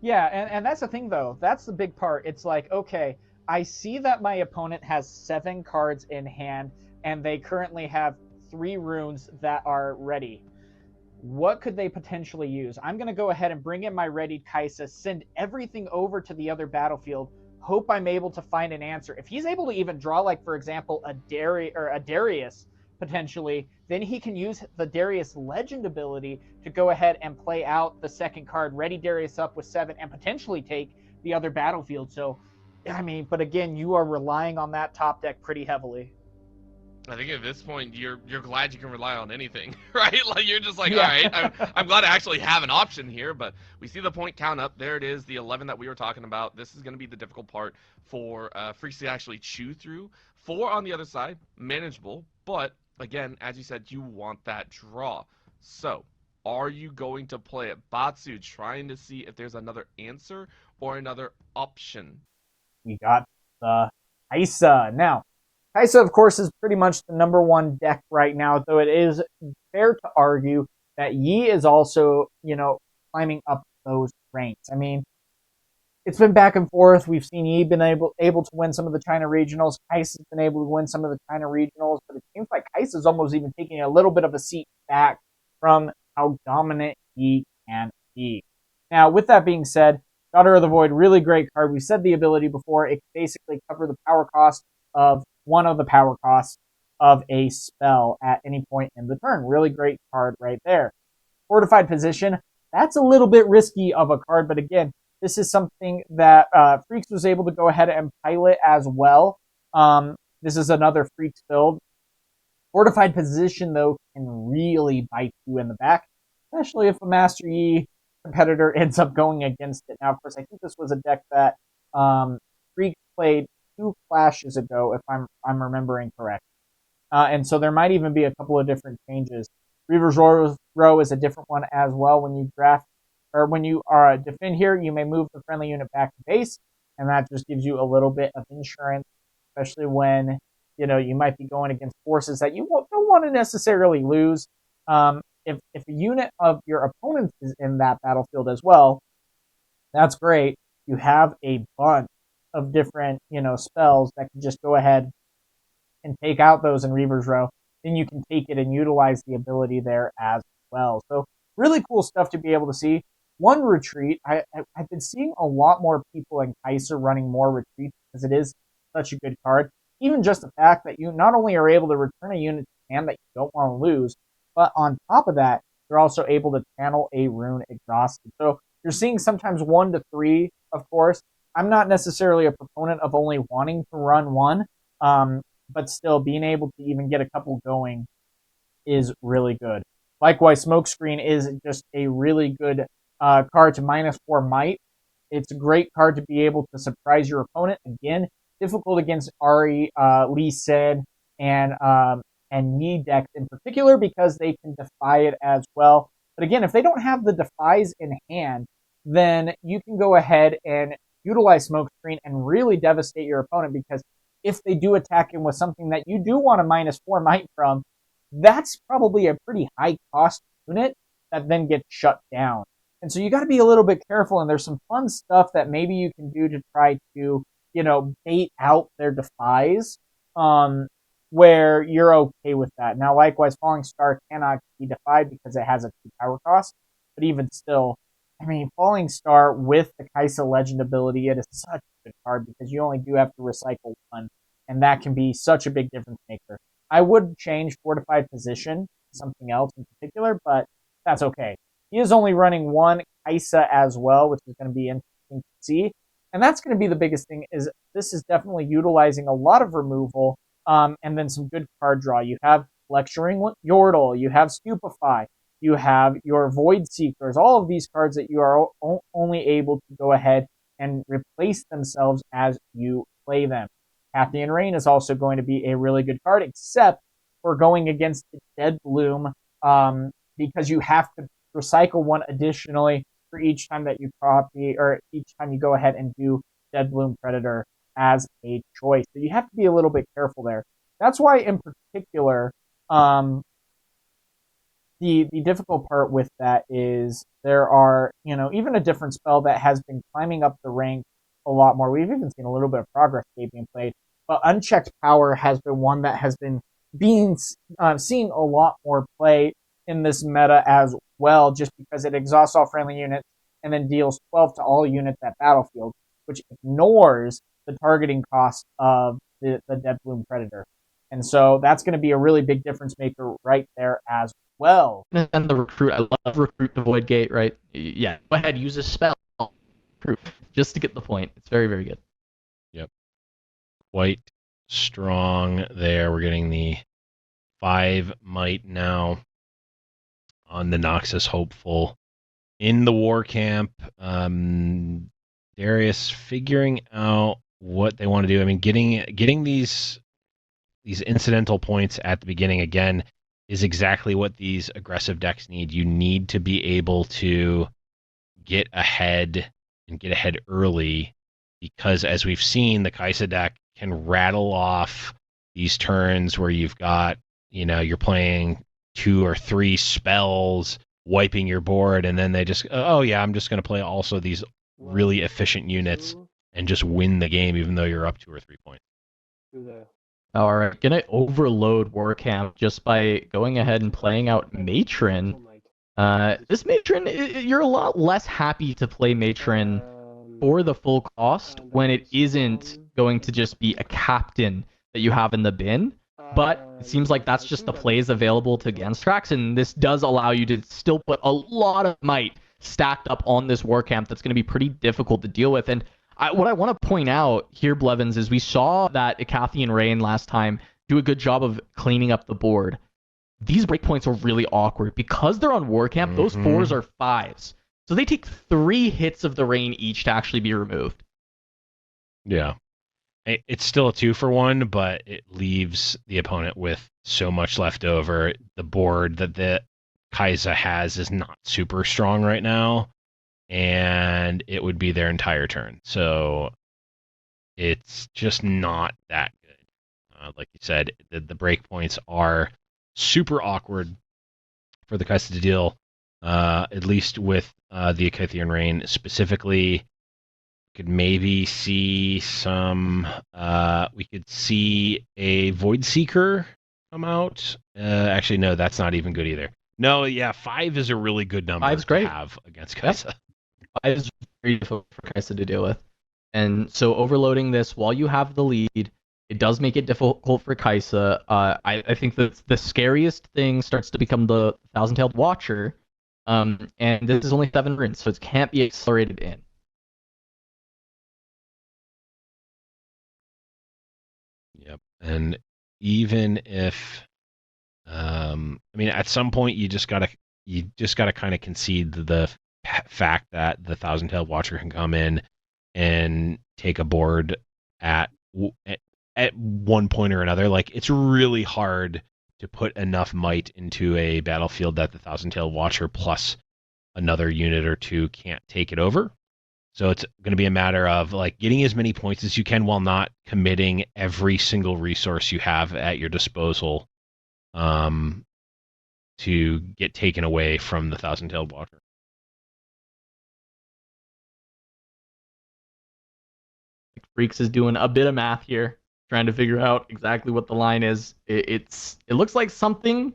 Yeah, and that's the thing though. That's the big part. It's like, okay, I see that my opponent has 7 cards in hand, and they currently have 3 runes that are ready. What could they potentially use? I'm going to go ahead and bring in my ready Kaisa, send everything over to the other battlefield, hope I'm able to find an answer. If he's able to even draw, like, for example, a Darius, potentially, then he can use the Darius Legend ability to go ahead and play out the second card, ready Darius up with 7, and potentially take the other battlefield. So, I mean, but again, you are relying on that top deck pretty heavily. I think at this point, you're glad you can rely on anything, right? Like, you're just like, Yeah. all right, I'm glad I actually have an option here, but we see the point count up. There it is, the 11 that we were talking about. This is going to be the difficult part for Freaks to actually chew through. 4 on the other side, manageable, but again, as you said, you want that draw. So, are you going to play it? Batsu trying to see if there's another answer or another option. We got the Kaisa. Now, Kaisa, of course, is pretty much the number 1 deck right now, though it is fair to argue that Yi is also, climbing up those ranks. I mean, it's been back and forth. We've seen Yi been able to win some of the China regionals. Kaisa's been able to win some of the China regionals, but it seems like Kaisa's almost even taking a little bit of a seat back from how dominant Yi can be. Now, with that being said, Daughter of the Void, really great card. We said the ability before. It can basically cover the power cost of one of the power costs of a spell at any point in the turn. Really great card right there. Fortified Position, that's a little bit risky of a card, but again, this is something that Freaks was able to go ahead and pilot as well. This is another Freaks build. Fortified Position, though, can really bite you in the back, especially if a Master Yi competitor ends up going against it. Now, of course, I think this was a deck that Freaks played 2 clashes ago, if I'm remembering correct. And so there might even be a couple of different changes. Reaver's Row is a different one as well. When you draft, or when you are defend here, you may move the friendly unit back to base, and that just gives you a little bit of insurance, especially when you might be going against forces that you don't want to necessarily lose. If a unit of your opponent is in that battlefield as well, that's great. You have a bunch of different, spells that can just go ahead and take out those in Reaver's Row. Then you can take it and utilize the ability there as well. So really cool stuff to be able to see. One retreat, I've been seeing a lot more people in Kaisa running more retreats because it is such a good card. Even just the fact that you not only are able to return a unit to hand that you don't want to lose, but on top of that, you're also able to channel a rune exhausted. So you're seeing sometimes 1 to 3, of course. I'm not necessarily a proponent of only wanting to run 1, but still being able to even get a couple going is really good. Likewise, Smokescreen is just a really good card to -4 might. It's a great card to be able to surprise your opponent. Again, difficult against Ahri, Lee Sin, and Yi decks in particular because they can defy it as well. But again, if they don't have the defies in hand, then you can go ahead and utilize Smokescreen and really devastate your opponent, because if they do attack him with something that you do want a -4 might from, that's probably a pretty high cost unit that then gets shut down. And so you got to be a little bit careful, and there's some fun stuff that maybe you can do to try to, bait out their defies, where you're okay with that. Now, likewise, Falling Star cannot be defied because it has a 2 power cost, but even still, I mean, Falling Star with the Kaisa Legend ability, it is such a good card because you only do have to recycle 1, and that can be such a big difference maker. I would change Fortified Position to something else in particular, but that's okay. He is only running 1 Kaisa as well, which is going to be interesting to see. And that's going to be the biggest thing, is this is definitely utilizing a lot of removal, and then some good card draw. You have Lecturing Yordle, you have Stupefy, You have your Void Seekers, all of these cards that you are only able to go ahead and replace themselves as you play them. Cathian Rain is also going to be a really good card, except for going against the Dead Bloom, because you have to recycle one additionally for each time that you copy, or each time you go ahead and do Dead Bloom Predator as a choice. So you have to be a little bit careful there. That's why, in particular, the difficult part with that is there are, even a different spell that has been climbing up the rank a lot more. We've even seen a little bit of progress being played, but Unchecked Power has been one that has been being seen a lot more play in this meta as well, just because it exhausts all friendly units and then deals 12 to all units at battlefield, which ignores the targeting cost of the Dead Bloom Predator. And so that's going to be a really big difference maker right there as well. And the Recruit, I love Recruit the Void Gate, right? Yeah, go ahead, use a spell. Recruit, just to get the point. It's very, very good. Yep. Quite strong there. We're getting the 5 might now on the Noxus Hopeful. In the war camp, Darius figuring out what they want to do. I mean, getting these incidental points at the beginning again is exactly what these aggressive decks need. You need to be able to get ahead and get ahead early, because as we've seen, the Kaisa deck can rattle off these turns where you've got, you're playing 2 or 3 spells, wiping your board, and then they just, oh yeah, I'm just going to play also these really efficient units and just win the game even though you're up 2 or 3 points. All right, gonna overload Warcamp just by going ahead and playing out Matron. This Matron, you're a lot less happy to play Matron for the full cost when it isn't going to just be a captain that you have in the bin. But it seems like that's just the plays available to Genstrax, and this does allow you to still put a lot of might stacked up on this Warcamp that's going to be pretty difficult to deal with. And what I want to point out here, Blevins, is we saw that Icathian Rain last time do a good job of cleaning up the board. These breakpoints are really awkward. Because they're on Warcamp, those 4s are 5s. So they take 3 hits of the rain each to actually be removed. Yeah. It's still a 2-for-1, but it leaves the opponent with so much left over. The board that the Kaisa has is not super strong right now, and it would be their entire turn. So it's just not that good. Like you said, the breakpoints are super awkward for the Kaisa to deal, at least with the Icathian Rain specifically. Could maybe see some. We could see a Void Seeker come out. Actually, no, that's not even good either. No, yeah, 5 is a really good number 5's great. to have against Kaisa. Yep. 5 is very difficult for Kaisa to deal with. And so overloading this while you have the lead, it does make it difficult for Kaisa. I think that the scariest thing starts to become the Thousand-Tailed Watcher. And this is only 7 runes, so it can't be accelerated in. Yep. And even if, at some point you just gotta kind of concede the fact that the Thousand-Tailed Watcher can come in and take a board at one point or another. Like, it's really hard to put enough might into a battlefield that the Thousand-Tailed Watcher plus another unit or 2 can't take it over. So it's going to be a matter of getting as many points as you can while not committing every single resource you have at your disposal to get taken away from the Thousand-Tailed Watcher. Freaks is doing a bit of math here, trying to figure out exactly what the line is. It looks like something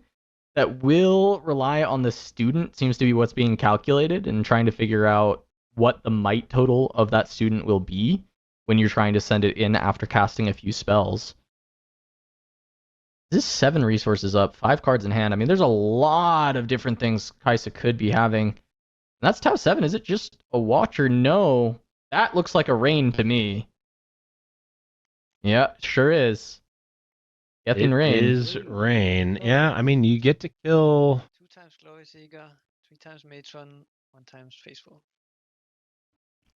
that will rely on the student seems to be what's being calculated, and trying to figure out what the might total of that student will be when you're trying to send it in after casting a few spells. This 7 resources up, 5 cards in hand. I mean, there's a lot of different things Kaisa could be having. And that's Tau 7. Is it just a Watcher? No. That looks like a Rain to me. Yeah, sure is. Getting Rain. It is Rain. Yeah, I mean, you get to kill Glory Seeker, 3 times Matron, 1 times Faithful.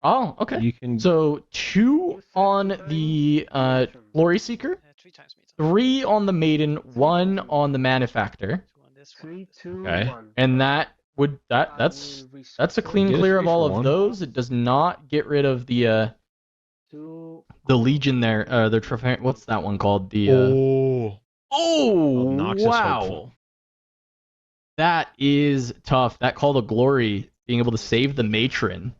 Oh, okay. You can So 2 on the Glory Seeker, 3 times Matron. 3 on the Maiden, 1 on the Manufactor, 2 on this one. 3, 2, Okay. 1. and that's a clean Get a clear 3 of all for of 1. those. It does not get rid of the 2. Legion there. The Trifarian. What's that one called? The Obnoxious wow. Hopeful. That is tough. That Call to Glory, being able to save the Matron.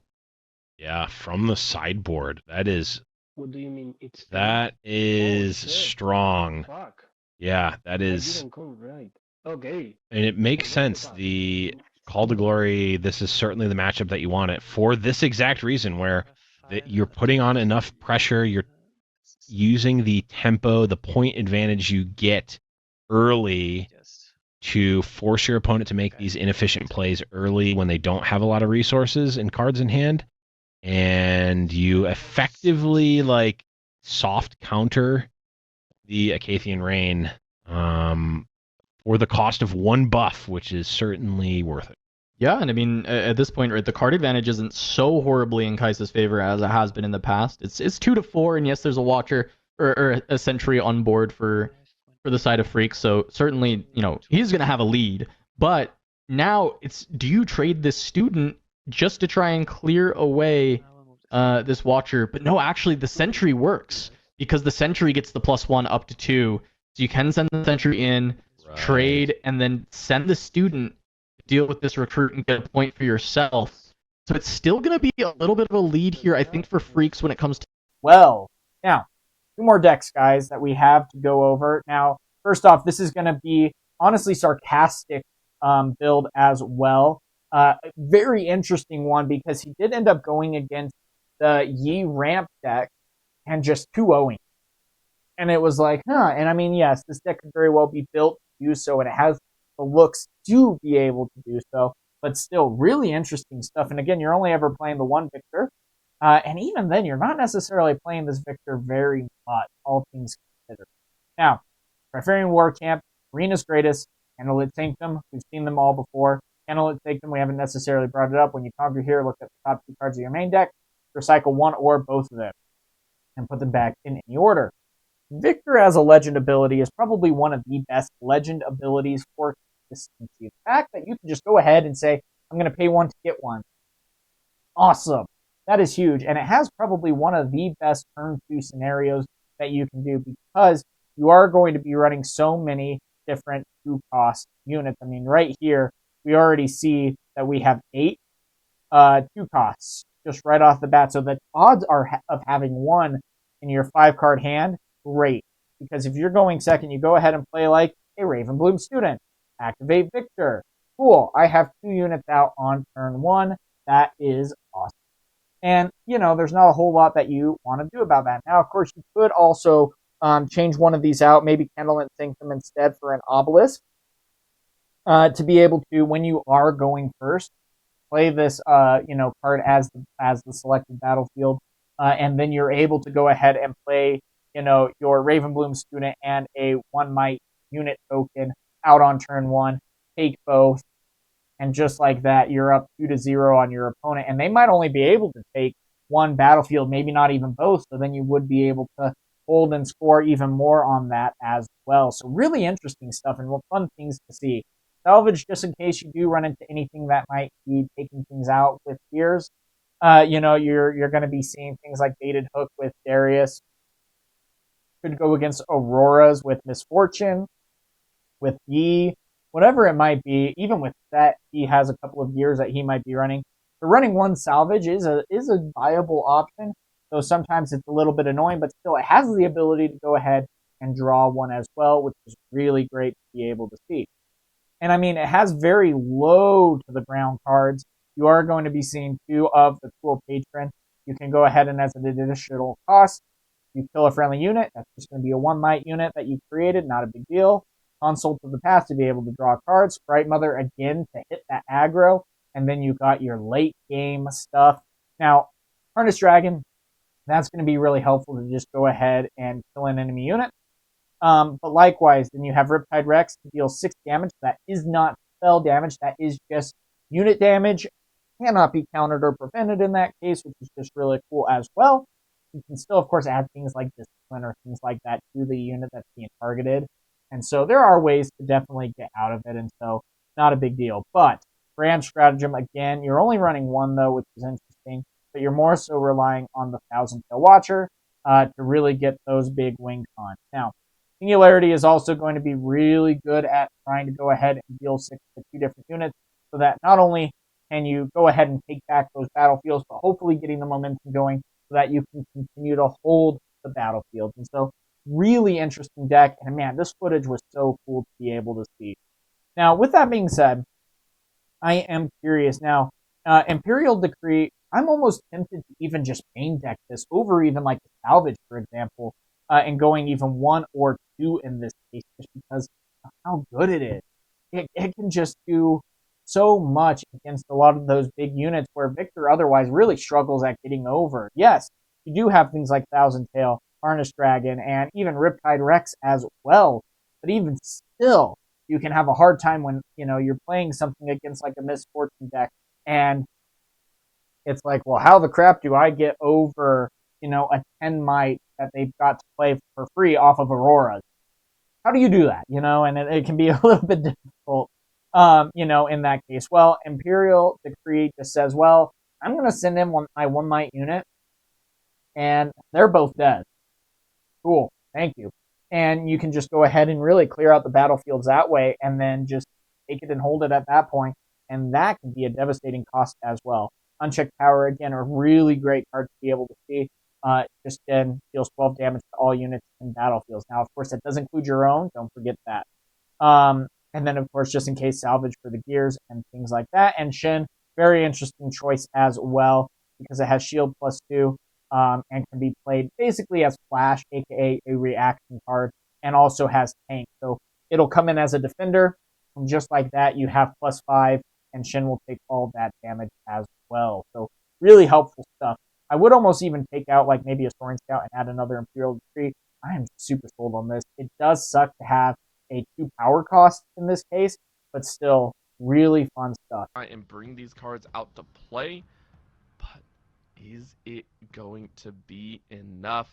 Yeah, from the sideboard. That is What do you mean? It's that is shit. strong. Fuck. Yeah, that I is, didn't come right. Okay. and it makes sense. The Call to Glory. This is certainly the matchup that you want it for this exact reason, where you're putting on enough pressure. You're using the tempo, the point advantage you get early to force your opponent to make these inefficient plays early when they don't have a lot of resources and cards in hand, and you effectively like soft counter the Acathian Rain for the cost of 1 buff, which is certainly worth it. Yeah, and I mean, at this point, right, the card advantage isn't so horribly in Kaisa's favor as it has been in the past. It's 2 to 4, and yes, there's a Watcher or a Sentry on board for the side of Freaks, so certainly, he's going to have a lead. But now it's, do you trade this Student just to try and clear away this Watcher? But no, actually, the Sentry works, because the Sentry gets the +1 up to 2, so you can send the Sentry in, trade, and then send the Student, deal with this Recruit, and get a point for yourself. So it's still going to be a little bit of a lead here, I think, for Freaks when it comes to... Well, now, 2 more decks, guys, that we have to go over. Now, first off, this is going to be, honestly, sarcastic build as well. Very interesting one, because he did end up going against the Yi ramp deck and just 2-0ing. And it was like, and I mean, yes, this deck could very well be built to do so, and it has the looks to be able to do so, but still really interesting stuff. And again, you're only ever playing the 1 Victor, and even then, you're not necessarily playing this Victor very much, all things considered. Now, Rifarian War Camp, Arena's Greatest, Candlelit Sanctum, we've seen them all before. Candlelit Sanctum, we haven't necessarily brought it up. When you conquer here, look at the top 2 cards of your main deck, recycle 1 or both of them, and put them back in any order. Victor as a legend ability is probably one of the best legend abilities for consistency. The fact that you can just go ahead and say, I'm going to pay 1 to get 1. Awesome. That is huge. And it has probably one of the best turn 2 scenarios that you can do, because you are going to be running so many different 2-cost units. I mean, right here, we already see that we have 8 2 costs just right off the bat. So the odds are of having 1 in your 5-card hand, great. Because if you're going second, you go ahead and play like a Ravenbloom Student. Activate Victor. Cool. I have 2 units out on turn 1. That is awesome. And, there's not a whole lot that you want to do about that. Now, of course, you could also change one of these out, maybe Candlelit Sanctum instead for an Obelisk, to be able to, when you are going first, play this, card as the selected battlefield, and then you're able to go ahead and play, your Ravenbloom Student and a 1 might unit token out on turn 1, take both, and just like that, you're up 2-0 on your opponent, and they might only be able to take 1 battlefield, maybe not even both, so then you would be able to hold and score even more on that as well. So really interesting stuff and fun things to see. Salvage, just in case you do run into anything that might be taking things out with Gears. You're going to be seeing things like Baited Hook with Darius. Could go against Auroras with Misfortune, with Yi, whatever it might be. Even with that, he has a couple of gears that he might be running. So running 1 salvage is a viable option. So sometimes it's a little bit annoying, but still it has the ability to go ahead and draw 1 as well, which is really great to be able to see. And I mean, it has very low to the ground cards. You are going to be seeing 2 of the Cruel Patron. You can go ahead and, as an additional cost, you kill a friendly unit. That's just going to be a 1 might unit that you created. Not a big deal. Consult of the Past to be able to draw cards. Sprite Mother again to hit that aggro. And then you got your late game stuff. Now, Harness Dragon, that's going to be really helpful to just go ahead and kill an enemy unit. But likewise, then you have Riptide Rex to deal 6 damage. That is not spell damage. That is just unit damage. Cannot be countered or prevented in that case, which is just really cool as well. You can still, of course, add things like discipline or things like that to the unit that's being targeted. And so there are ways to definitely get out of it, and so not a big deal. But grand stratagem, again, you're only running one, though, which is interesting, but you're more so relying on the Thousand Tail Watcher to really get those big wing cons. Now, Singularity is also going to be really good at trying to go ahead and deal 6 to 2 different units, so that not only can you go ahead and take back those battlefields, but hopefully getting the momentum going so that you can continue to hold the battlefield. And so, really interesting deck, and man, this footage was so cool to be able to see. Now, with that being said, I am curious. Now, Imperial Decree, I'm almost tempted to even just main deck this over even like the Salvage, for example, and going even 1 or 2 in this case, just because of how good it is. It can just do so much against a lot of those big units where Victor otherwise really struggles at getting over. Yes, you do have things like Thousand Tail, Harness Dragon, and even Riptide Rex as well, but even still, you can have a hard time when you're playing something against like a Misfortune deck, and it's like, well, how the crap do I get over a 10 might that they've got to play for free off of Aurora? How do you do that? And it can be a little bit difficult. In that case, well, Imperial Decree just says, well, I'm going to send in my 1 might unit, and they're both dead. Cool, thank you. And you can just go ahead and really clear out the battlefields that way, and then just take it and hold it at that point, and that can be a devastating cost as well. Unchecked Power, again, a really great card to be able to see. Just then deals 12 damage to all units in battlefields. Now, of course, that does include your own. Don't forget that. And then, of course, just in case, Salvage for the gears and things like that. And Shin, very interesting choice as well, because it has shield +2 and can be played basically as Flash, aka a reaction card, and also has tank. So it'll come in as a defender, and just like that, you have +5, and Shin will take all that damage as well. So really helpful stuff. I would almost even take out like maybe a Soaring Scout and add another Imperial Decree. I am super sold on this. It does suck to have a 2 power cost in this case, but still really fun stuff. And bring these cards out to play, but is it going to be enough?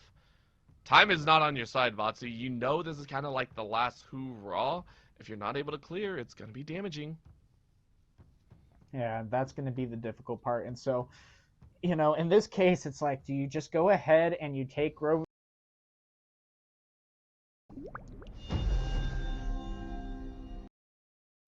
Time is not on your side, Vatsu. You know this is kind of like the last hoorah. If you're not able to clear, it's going to be damaging. Yeah, that's going to be the difficult part. And so, in this case, it's like, do you just go ahead and you take Grover?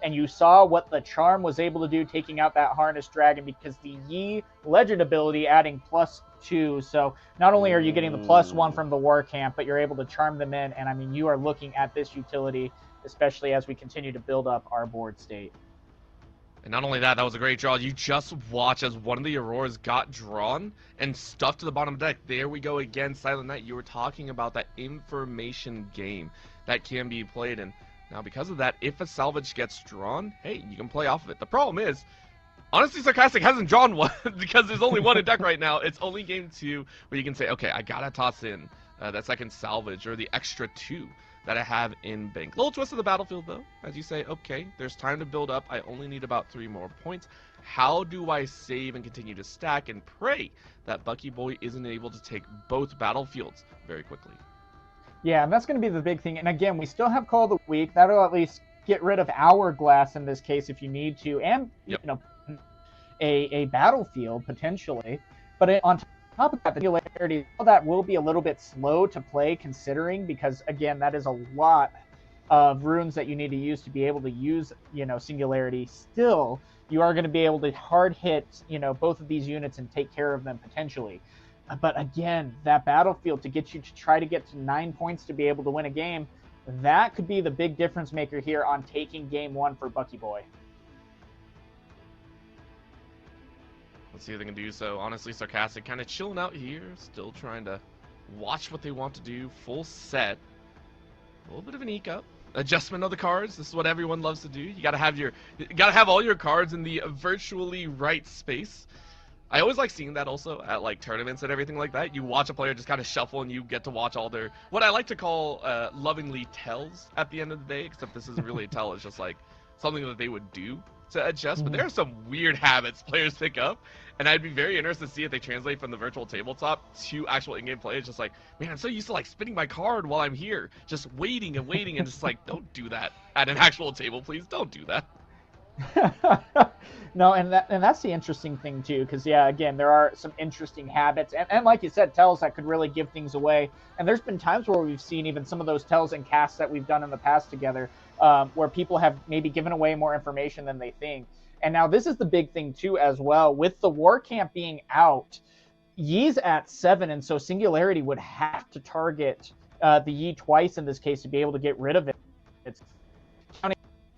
And you saw what the charm was able to do, taking out that Harness Dragon, because the Yi Legend ability adding +2. So not only are you getting the +1 from the War Camp, but you're able to charm them in. And I mean, you are looking at this utility, especially as we continue to build up our board state. And not only that, that was a great draw. You just watch as one of the Auroras got drawn and stuffed to the bottom of the deck. There we go again, Silent Knight. You were talking about that information game that can be played. And now because of that, if a salvage gets drawn, hey, you can play off of it. The problem is, honestly, Sarcastic hasn't drawn one because there's only one in deck right now. It's only game 2 where you can say, okay, I gotta toss in that second salvage or the extra 2 that I have in bank. Little twist of the battlefield, though, as you say, okay, there's time to build up. I only need about 3 more points. How do I save and continue to stack and pray that Bucky Boy isn't able to take both battlefields very quickly? Yeah, and that's going to be the big thing. And again, we still have Call of the Week. That'll at least get rid of Hourglass in this case if you need to, and a battlefield potentially. But on top of that, the Singularity, that will be a little bit slow to play, considering, because again, that is a lot of runes that you need to use to be able to use Singularity. Still, you are going to be able to hard hit both of these units and take care of them potentially. But again, that battlefield to get you to try to get to 9 points to be able to win a game, that could be the big difference maker here on taking game 1 for Bucky Boy. Let's see if they can do so. Honestly, Sarcastic kind of chilling out here, still trying to watch what they want to do. Full set. A little bit of an eke up. Adjustment of the cards. This is what everyone loves to do. You gotta have all your cards in the virtually right space. I always like seeing that also at like tournaments and everything like that. You watch a player just kind of shuffle and you get to watch all their, what I like to call lovingly tells at the end of the day, except this isn't really a tell, it's just like something that they would do to adjust, but Mhm. there are some weird habits players pick up, and I'd be very interested to see if they translate from the virtual tabletop to actual in-game play. It's just like, man, I'm so used to like spinning my card while I'm here, just waiting and waiting, and just like, don't do that at an actual table, please. Don't do that. No, and that's the interesting thing too, because yeah, again, there are some interesting habits, and like you said, tells that could really give things away. And there's been times where we've seen even some of those tells and casts that we've done in the past together, where people have maybe given away more information than they think. And now this is the big thing too, as well, with the war camp being out. Yi's at 7, and so Singularity would have to target the Yi twice in this case to be able to get rid of it. It's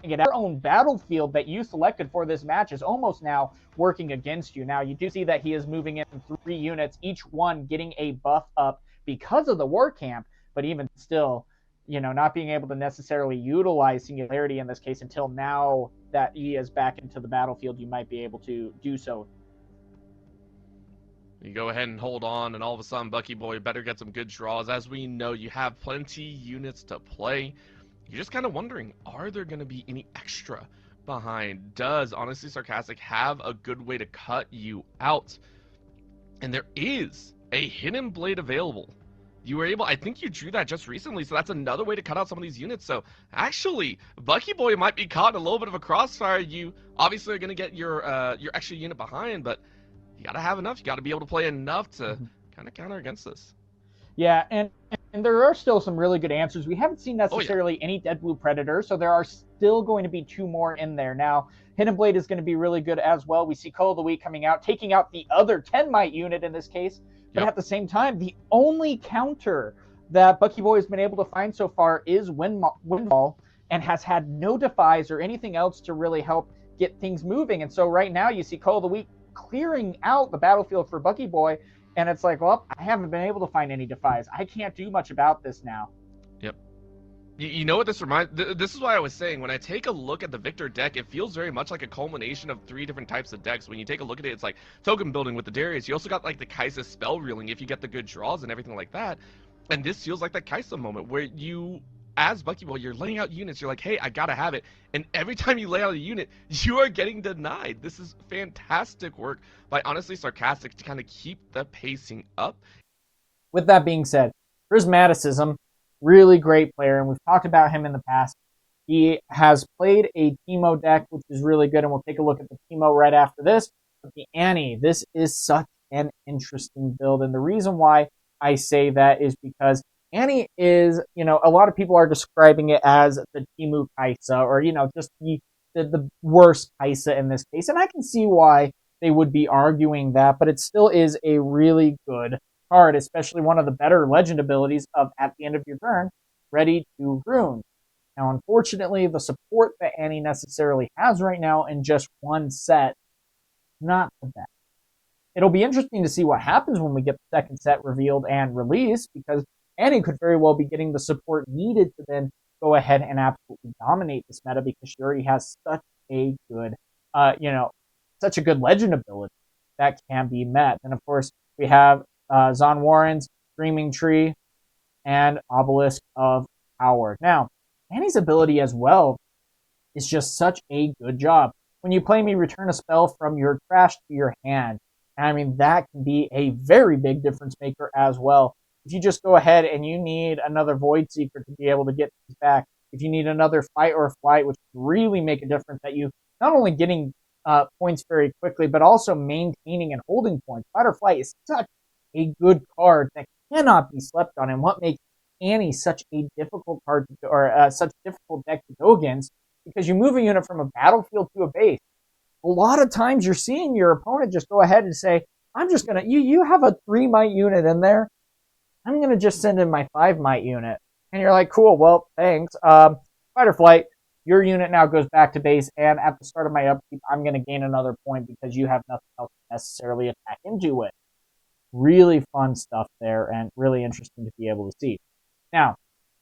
your own battlefield that you selected for this match is almost now working against you. Now, you do see that he is moving in 3 units, each one getting a buff up because of the war camp, but even still, not being able to necessarily utilize Singularity in this case until now that Yi is back into the battlefield, you might be able to do so. You go ahead and hold on, and all of a sudden, Bucky Boy better get some good draws. As we know, you have plenty units to play. You're just kind of wondering, are there going to be any extra behind? Does Honestly Sarcastic have a good way to cut you out? And there is a hidden blade available. You were able, I think you drew that just recently, so that's another way to cut out some of these units. So actually, Bucky Boy might be caught in a little bit of a crossfire. You obviously are going to get your extra unit behind, but you got to have enough. You got to be able to play enough to kind of counter against this. Yeah, and there are still some really good answers. We haven't seen necessarily any Dead Blue Predator, so there are still going to be 2 more in there. Now, Hidden Blade is going to be really good as well. We see Call of the Week coming out, taking out the other 10 Might unit in this case, but at the same time, the only counter that Bucky Boy has been able to find so far is Windfall, and has had no defies or anything else to really help get things moving. And so right now, you see Call of the Week clearing out the battlefield for Bucky Boy, and it's like, well, I haven't been able to find any defies. I can't do much about this now. Yep. You know what this reminds? This is why I was saying, when I take a look at the Victor deck, it feels very much like a culmination of 3 different types of decks. When you take a look at it, it's like token building with the Darius. You also got like the Kaisa spell reeling if you get the good draws and everything like that. And this feels like that Kaisa moment where you, as Bucky Boy, you're laying out units. You're like, hey, I gotta have it. And every time you lay out a unit, you are getting denied. This is fantastic work by Honestly Sarcastic to kind of keep the pacing up. With that being said, Prismaticism, really great player, and we've talked about him in the past. He has played a Teemo deck, which is really good, and we'll take a look at the Teemo right after this. But the Annie, this is such an interesting build, and the reason why I say that is because Annie is, a lot of people are describing it as the Teemu Kaisa, or, just the worst Kaisa in this case, and I can see why they would be arguing that, but it still is a really good card, especially one of the better legend abilities of at the end of your turn, ready to rune. Now, unfortunately, the support that Annie necessarily has right now in just one set, not the best. It'll be interesting to see what happens when we get the second set revealed and released, because Annie could very well be getting the support needed to then go ahead and absolutely dominate this meta, because she already has such a good, such a good legend ability that can be met. And of course, we have Zon Warren's Dreaming Tree and Obelisk of Power. Now, Annie's ability as well is just such a good job. When you play me, return a spell from your trash to your hand. I mean, that can be a very big difference maker as well. If you just go ahead and you need another Void Seeker to be able to get things back, if you need another Fight or Flight, which really make a difference, that you not only getting points very quickly, but also maintaining and holding points. Fight or Flight is such a good card that cannot be slept on, and what makes Annie such a difficult card to, or such a difficult deck to go against, because you move a unit from a battlefield to a base. A lot of times you're seeing your opponent just go ahead and say, I'm just going to, you have a 3 might unit in there. I'm going to just send in my 5 might unit. And you're like, cool, well, thanks. Fight or Flight, your unit now goes back to base, and at the start of my upkeep, I'm going to gain another point because you have nothing else to necessarily attack into it. Really fun stuff there, and really interesting to be able to see. Now,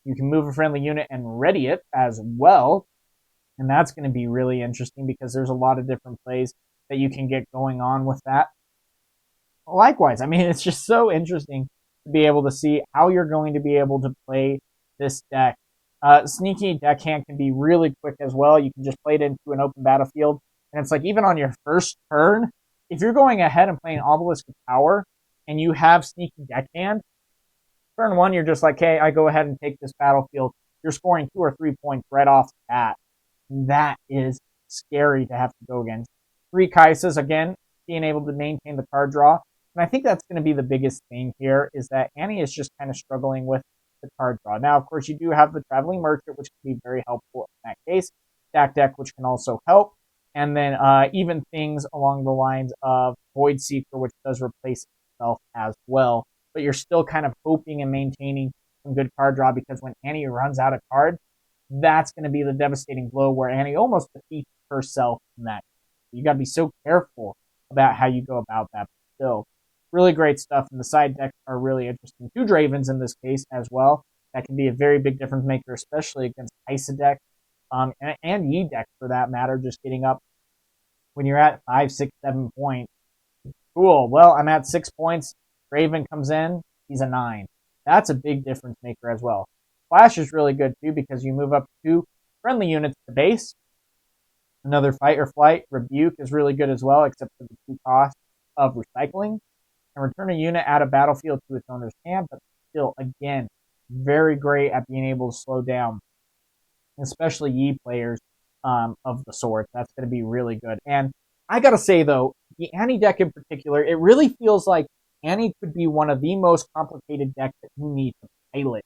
you can move a friendly unit and ready it as well, and that's going to be really interesting because there's a lot of different plays that you can get going on with that. Likewise, I mean, it's just so interesting to be able to see how you're going to be able to play this deck Sneaky Deckhand can be really quick as well. You can just play it into an open battlefield. And it's like even on your first turn, if you're going ahead and playing Obelisk of Power and you have Sneaky Deckhand, turn one, you're just like, hey, I go ahead and take this battlefield. You're scoring 2 or 3 points right off the bat. That is scary to have to go against. 3 Kaisas, again, being able to maintain the card draw. And I think that's going to be the biggest thing here is that Annie is just kind of struggling with the card draw. Now, of course, you do have the Traveling Merchant, which can be very helpful in that case. Stack Deck, which can also help. And then even things along the lines of Void Seeker, which does replace itself as well. But you're still kind of hoping and maintaining some good card draw because when Annie runs out of cards, that's going to be the devastating blow where Annie almost defeats herself in that. You got to be so careful about how you go about that. But still, really great stuff. And the side decks are really interesting. 2 Dravens in this case as well. That can be a very big difference maker, especially against Isa deck and Yi deck for that matter. Just getting up when you're at 5, 6, 7 points. Cool. Well, I'm at 6 points. Draven comes in. He's a 9. That's a big difference maker as well. Flash is really good too because you move up 2 friendly units to base. Another Fight or Flight. Rebuke is really good as well, except for the 2 costs of recycling. And return a unit out of battlefield to its owner's hand, but still, again, very great at being able to slow down, especially Yi players of the sorts. That's going to be really good. And I got to say, though, the Annie deck in particular, it really feels like Annie could be one of the most complicated decks that you need to pilot.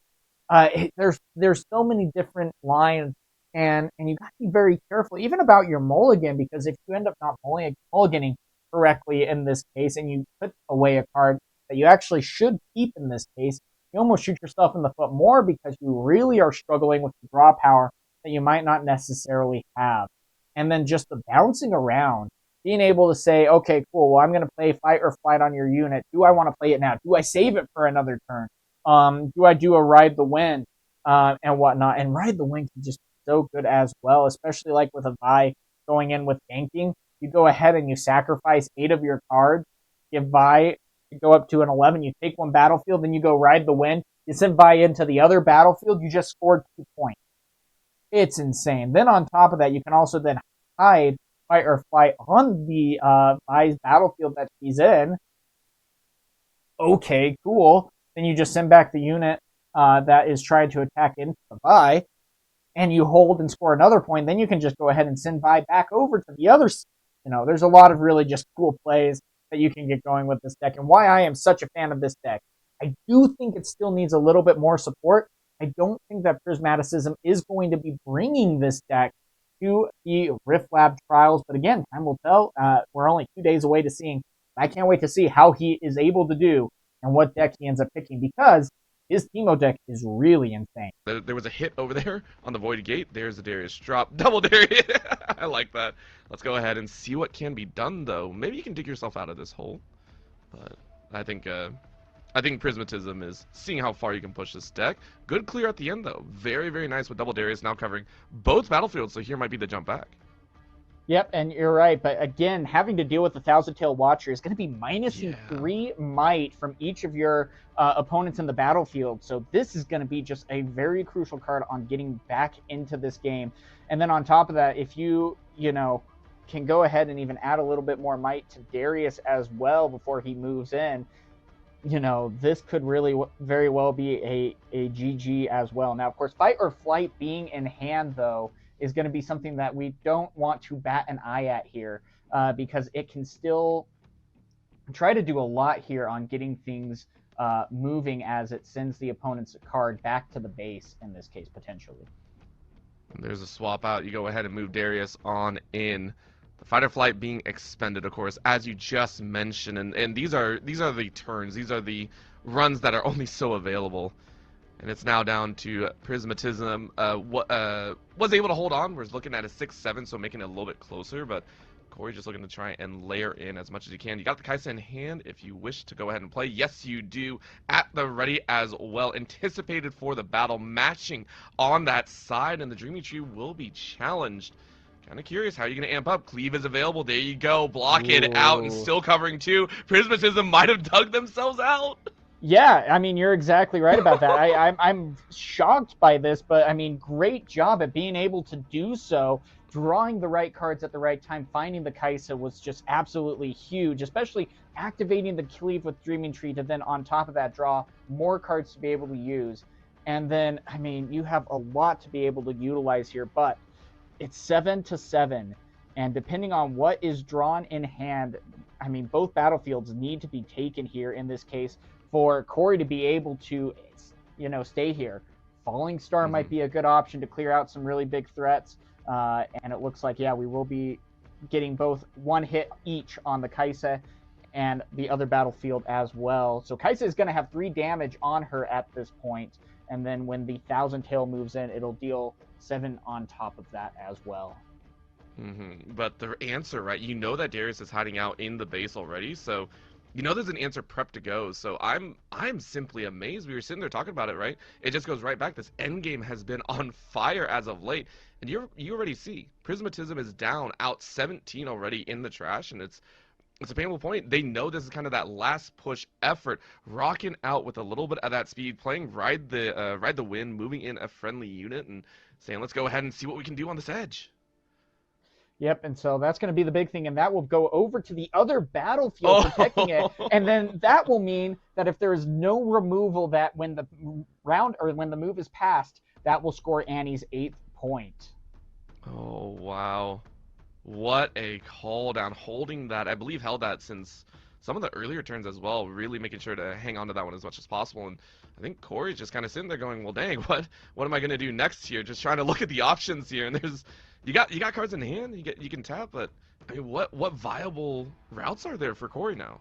There's so many different lines, and you got to be very careful, even about your mulligan, because if you end up not mulliganing correctly in this case, and you put away a card that you actually should keep in this case, you almost shoot yourself in the foot more because you really are struggling with the draw power that you might not necessarily have. And then just the bouncing around, being able to say, okay, cool, well, I'm going to play Fight or Flight on your unit. Do I want to play it now? Do I save it for another turn? Do I do a Ride the Wind and whatnot? And Ride the Wind can just be so good as well, especially like with a Vi going in with ganking. You go ahead and you sacrifice 8 of your cards, give Vi, you go up to an 11, you take 1 battlefield, then you go Ride the Wind, you send Vi into the other battlefield, you just scored 2 points. It's insane. Then on top of that, you can also then hide Fight or Flight on the Vi's battlefield that she's in. Okay, cool. Then you just send back the unit that is trying to attack into the Vi, and you hold and score another point. Then you can just go ahead and send Vi back over to the other. There's a lot of really just cool plays that you can get going with this deck, and why I am such a fan of this deck. I do think it still needs a little bit more support. I don't think that Prismaticism is going to be bringing this deck to the Riftlab Trials, but again, time will tell. We're only 2 days away to seeing. I can't wait to see how he is able to do and what deck he ends up picking because his Teemo deck is really insane. There was a hit over there on the Void Gate. There's the Darius drop. Double Darius. I like that. Let's go ahead and see what can be done, though. Maybe you can dig yourself out of this hole. But I think Prismatism is seeing how far you can push this deck. Good clear at the end, though. Very, very nice with Double Darius now covering both battlefields, so here might be the jump back. Yep, and you're right. But again, having to deal with the Thousand Tail Watcher is going to be minus 3 might from each of your opponents in the battlefield. So this is going to be just a very crucial card on getting back into this game. And then on top of that, if you can go ahead and even add a little bit more might to Darius as well before he moves in, this could really very well be a GG as well. Now, of course, Fight or Flight being in hand, though, is going to be something that we don't want to bat an eye at here because it can still try to do a lot here on getting things moving as it sends the opponent's card back to the base in this case, potentially. There's a swap out. You go ahead and move Darius on in. The Fight or Flight being expended, of course, as you just mentioned, and these are the turns. These are the runs that are only so available. And it's now down to Prismatism. Was able to hold on. We're looking at a 6-7, so making it a little bit closer. But Corey just looking to try and layer in as much as you can. You got the Kaisa in hand if you wish to go ahead and play. Yes, you do. At the ready as well. Anticipated for the battle. Matching on that side. And the Dreamy Tree will be challenged. Kind of curious how you're going to amp up. Cleave is available. There you go. Block it out and still covering 2. Prismatism might have dug themselves out. Yeah, I mean, you're exactly right about that. I'm shocked by this, but I mean, great job at being able to do so. Drawing the right cards at the right time, finding the Kaisa was just absolutely huge, especially activating the Cleave with Dreaming Tree to then, on top of that, draw more cards to be able to use. And then, I mean, you have a lot to be able to utilize here, but it's 7-7. And depending on what is drawn in hand, I mean, both battlefields need to be taken here in this case for Corey to be able to, stay here. Falling Star might be a good option to clear out some really big threats. And it looks like, yeah, we will be getting both one hit each on the Kaisa and the other battlefield as well. So Kaisa is going to have 3 damage on her at this point. And then when the Thousand Tail moves in, it'll deal 7 on top of that as well. But the answer, right? You know that Darius is hiding out in the base already, so you know there's an answer prep to go. So I'm simply amazed. We were sitting there talking about it, right? It just goes right back. This endgame has been on fire as of late, and you already see Prismatism is down, out 17 already in the trash, and it's a painful point. They know this is kind of that last push effort, rocking out with a little bit of that speed, playing ride the wind, moving in a friendly unit, and saying, let's go ahead and see what we can do on this edge. Yep, and so that's going to be the big thing, and that will go over to the other battlefield protecting it, and then that will mean that if there is no removal, that when the round or when the move is passed, that will score Annie's 8th point. Oh wow, what a call down! Holding that, I believe, held that since some of the earlier turns as well. Really making sure to hang on to that one as much as possible, and I think Corey's just kind of sitting there going, "Well, dang, what am I going to do next here?" Just trying to look at the options here, and there's you got cards in hand, you can tap, but I mean, what viable routes are there for Corey now?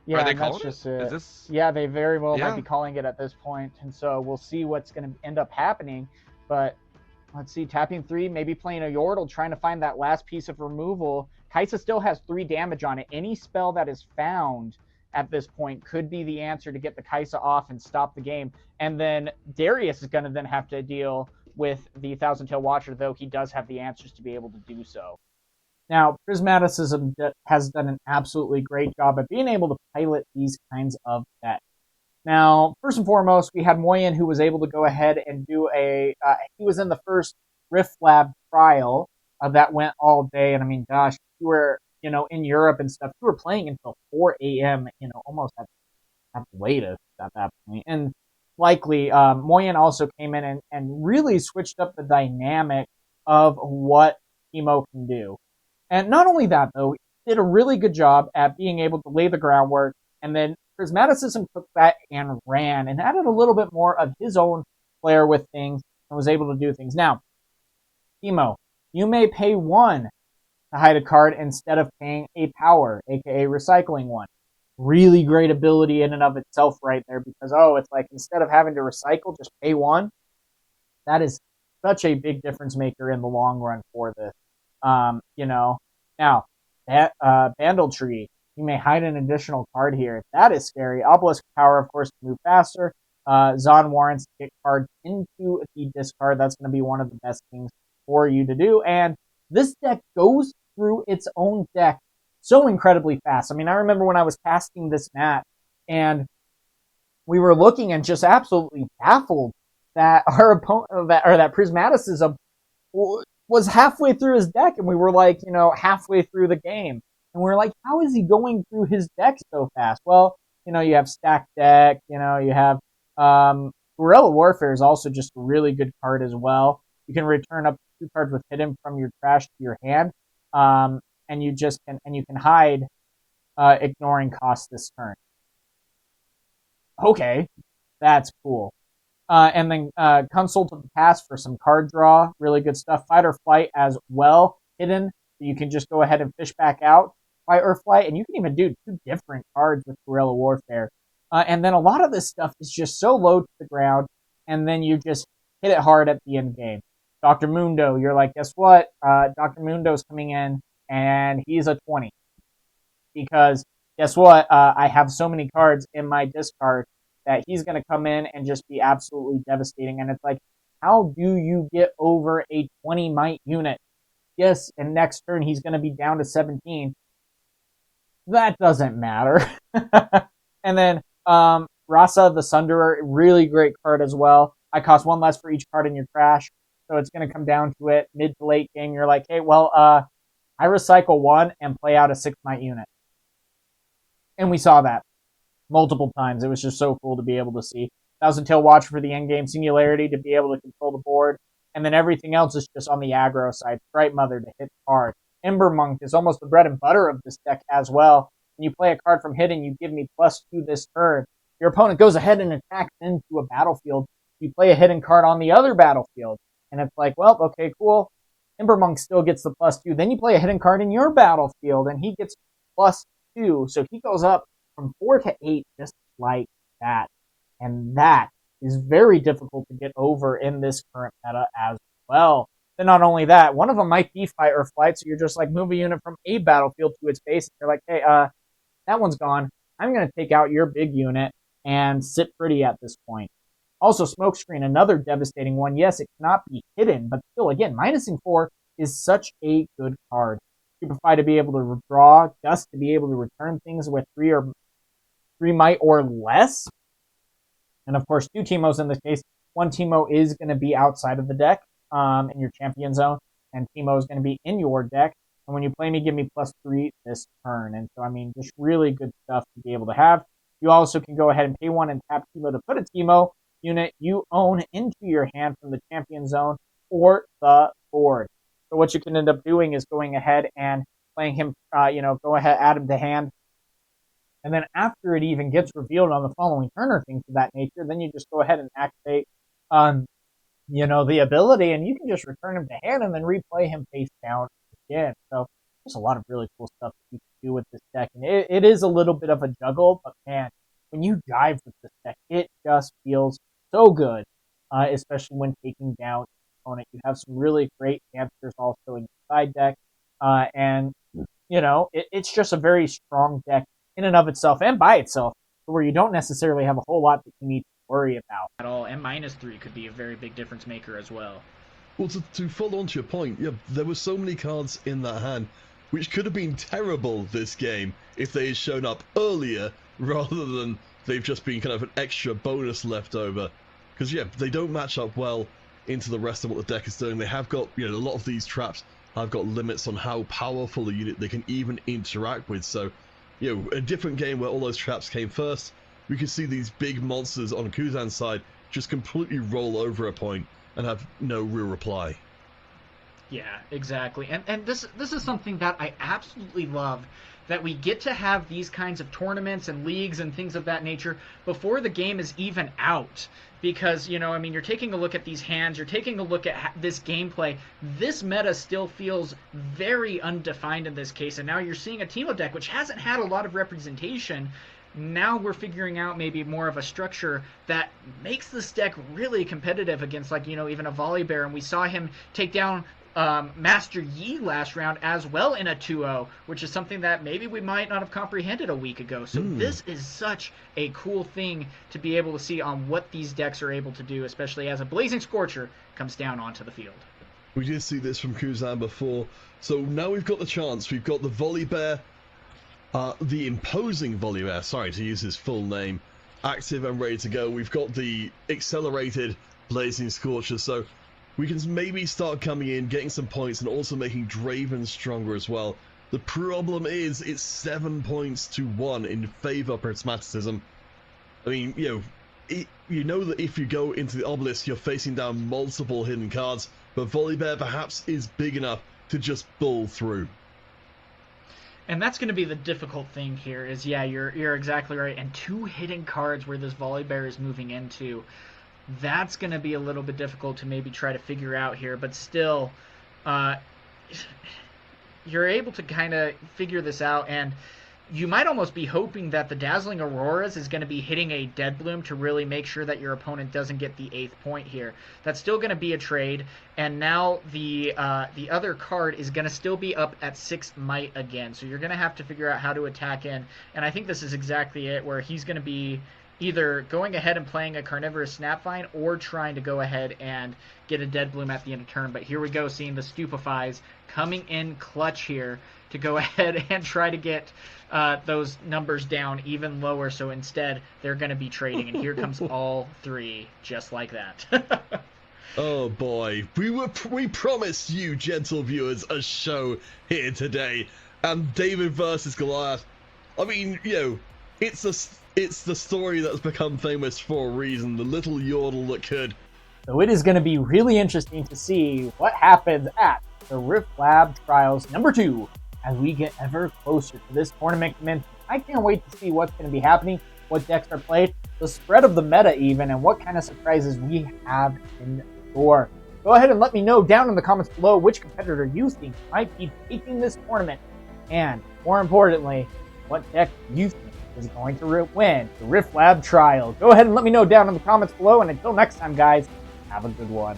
Yeah, are they and calling that's just it? it. Is this? Yeah, they very well Yeah. might be calling it at this point, and so we'll see what's going to end up happening. But let's see, tapping 3, maybe playing a Yordle, trying to find that last piece of removal. Kaisa still has 3 damage on it. Any spell that is found at this point could be the answer to get the Kaisa off and stop the game. And then Darius is going to then have to deal with the Thousand Tail Watcher, though he does have the answers to be able to do so. Now, Prismaticism has done an absolutely great job at being able to pilot these kinds of decks. Now, first and foremost, we had Moyen, who was able to go ahead and do he was in the first Riftlab trial that went all day. And I mean, gosh, you were, in Europe and stuff, you were playing until 4 a.m., almost at the latest at that point. And likely, Moyen also came in and really switched up the dynamic of what Teemo can do. And not only that, though, he did a really good job at being able to lay the groundwork, and then Prismaticism took that and ran and added a little bit more of his own flair with things and was able to do things. Now, Teemo, you may pay 1 to hide a card instead of paying a power, aka recycling 1. Really great ability in and of itself right there, because, it's like instead of having to recycle, just pay 1. That is such a big difference maker in the long run for this. Now, Bandle Tree, you may hide an additional card here. That is scary. Obelisk Power, of course, to move faster. Zon Warrants to get cards into the discard. That's going to be one of the best things for you to do. And this deck goes through its own deck so incredibly fast. I mean, I remember when I was casting this match, and we were looking and just absolutely baffled that our opponent, that Prismaticism was halfway through his deck, and we were like, halfway through the game. And we are like, how is he going through his deck so fast? Well, you have Stack Deck, you have Guerrilla Warfare is also just a really good card as well. You can return up to 2 cards with Hidden from your trash to your hand. And you can hide ignoring cost this turn. Okay, that's cool. And then Consult of the Past for some card draw. Really good stuff. Fight or Flight as well. Hidden. So you can just go ahead and fish back out Fight or Flight. And you can even do 2 different cards with Guerrilla Warfare. And then a lot of this stuff is just so low to the ground. And then you just hit it hard at the end game. Dr. Mundo, you're like, guess what? Dr. Mundo's coming in, and he's a 20. Because guess what? I have so many cards in my discard that he's going to come in and just be absolutely devastating. And it's like, how do you get over a 20 might unit? Yes, and next turn he's going to be down to 17. That doesn't matter. And then Rasa the Sunderer, really great card as well. I cost 1 less for each card in your trash. So it's going to come down to it mid to late game. You're like, hey, well, I recycle 1 and play out a 6-might unit. And we saw that multiple times. It was just so cool to be able to see. Thousand Tail Watcher for the endgame singularity to be able to control the board. And then everything else is just on the aggro side. Stripe Mother to hit hard. Ember Monk is almost the bread and butter of this deck as well. When you play a card from hidden, you give me +2 this turn. Your opponent goes ahead and attacks into a battlefield. You play a hidden card on the other battlefield. And it's like, well, okay, cool. Ember Monk still gets the +2. Then you play a hidden card in your battlefield, and he gets +2. So he goes up from 4 to 8 just like that. And that is very difficult to get over in this current meta as well. Then not only that, one of them might be fight or flight, so you're just like move a unit from a battlefield to its base. And you're like, hey, that one's gone. I'm going to take out your big unit and sit pretty at this point. Also, Smokescreen, another devastating one. Yes, it cannot be hidden, but still, again, minusing 4 is such a good card. Stupefy to be able to draw, Gust to be able to return things with 3 might or less. And of course, 2 Teemos in this case. 1 Teemo is going to be outside of the deck in your champion zone, and Teemo is going to be in your deck. And when you play me, give me +3 this turn. And so, I mean, just really good stuff to be able to have. You also can go ahead and pay 1 and tap Teemo to put a Teemo unit you own into your hand from the champion zone or the board. So what you can end up doing is going ahead and playing him, go ahead, add him to hand. And then after it even gets revealed on the following turn or things of that nature, then you just go ahead and activate, the ability, and you can just return him to hand and then replay him face down again. So there's a lot of really cool stuff that you can do with this deck. And it is a little bit of a juggle, but man, when you dive with this deck, it just feels so good, especially when taking down your opponent. You have some really great answers also in your side deck. It's just a very strong deck in and of itself and by itself, where you don't necessarily have a whole lot that you need to worry about at all. And -3 could be a very big difference maker as well. Well, to follow on to your point, yeah, there were so many cards in that hand which could have been terrible this game if they had shown up earlier rather than they've just been kind of an extra bonus left over. Because, yeah, they don't match up well into the rest of what the deck is doing. They have got, a lot of these traps have got limits on how powerful a unit they can even interact with. So, a different game where all those traps came first, we could see these big monsters on Kuzan's side just completely roll over a point and have no real reply. Yeah, exactly. And this is something that I absolutely love, that we get to have these kinds of tournaments and leagues and things of that nature before the game is even out. Because, you're taking a look at these hands, you're taking a look at this gameplay. This meta still feels very undefined in this case, and now you're seeing a Teemo deck which hasn't had a lot of representation. Now we're figuring out maybe more of a structure that makes this deck really competitive against, even a Volibear, and we saw him take down Master Yi last round as well in a 2-0, which is something that maybe we might not have comprehended a week ago. So this is such a cool thing to be able to see on what these decks are able to do, especially as a Blazing Scorcher comes down onto the field. We did see this from Kuzan before, so now we've got the chance. We've got the Volibear, the imposing Volibear, sorry to use his full name, active and ready to go. We've got the accelerated Blazing Scorcher, so we can maybe start coming in, getting some points, and also making Draven stronger as well. The problem is, it's 7 points to 1 in favor of Prismaticism. I mean, you know that if you go into the Obelisk, you're facing down multiple hidden cards, but Volibear perhaps is big enough to just bull through. And that's going to be the difficult thing here is, yeah, you're exactly right. And 2 hidden cards where this Volibear is moving into, that's going to be a little bit difficult to maybe try to figure out here. But still, you're able to kind of figure this out. And you might almost be hoping that the Dazzling Auroras is going to be hitting a Dead Bloom to really make sure that your opponent doesn't get the 8th point here. That's still going to be a trade, and now the other card is going to still be up at 6 might again. So you're going to have to figure out how to attack in, and I think this is exactly it, where he's going to be either going ahead and playing a Carnivorous Snapvine or trying to go ahead and get a Dead Bloom at the end of turn. But here we go, seeing the Stupefies coming in clutch here to go ahead and try to get those numbers down even lower. So instead, they're going to be trading. And here comes all three, just like that. Oh boy, we promised you, gentle viewers, a show here today, and David versus Goliath. I mean, you know, it's the story that's become famous for a reason. The little yordle that could. So it is going to be really interesting to see what happens at the Riftlab Trials #2 as we get ever closer to this tournament commencement. I can't wait to see what's going to be happening, what decks are played, the spread of the meta even, and what kind of surprises we have in store. Go ahead and let me know down in the comments below which competitor you think might be taking this tournament, and more importantly, what deck you think is going to win the Riftlab Trials. Go ahead and let me know down in the comments below, and until next time, guys, have a good one.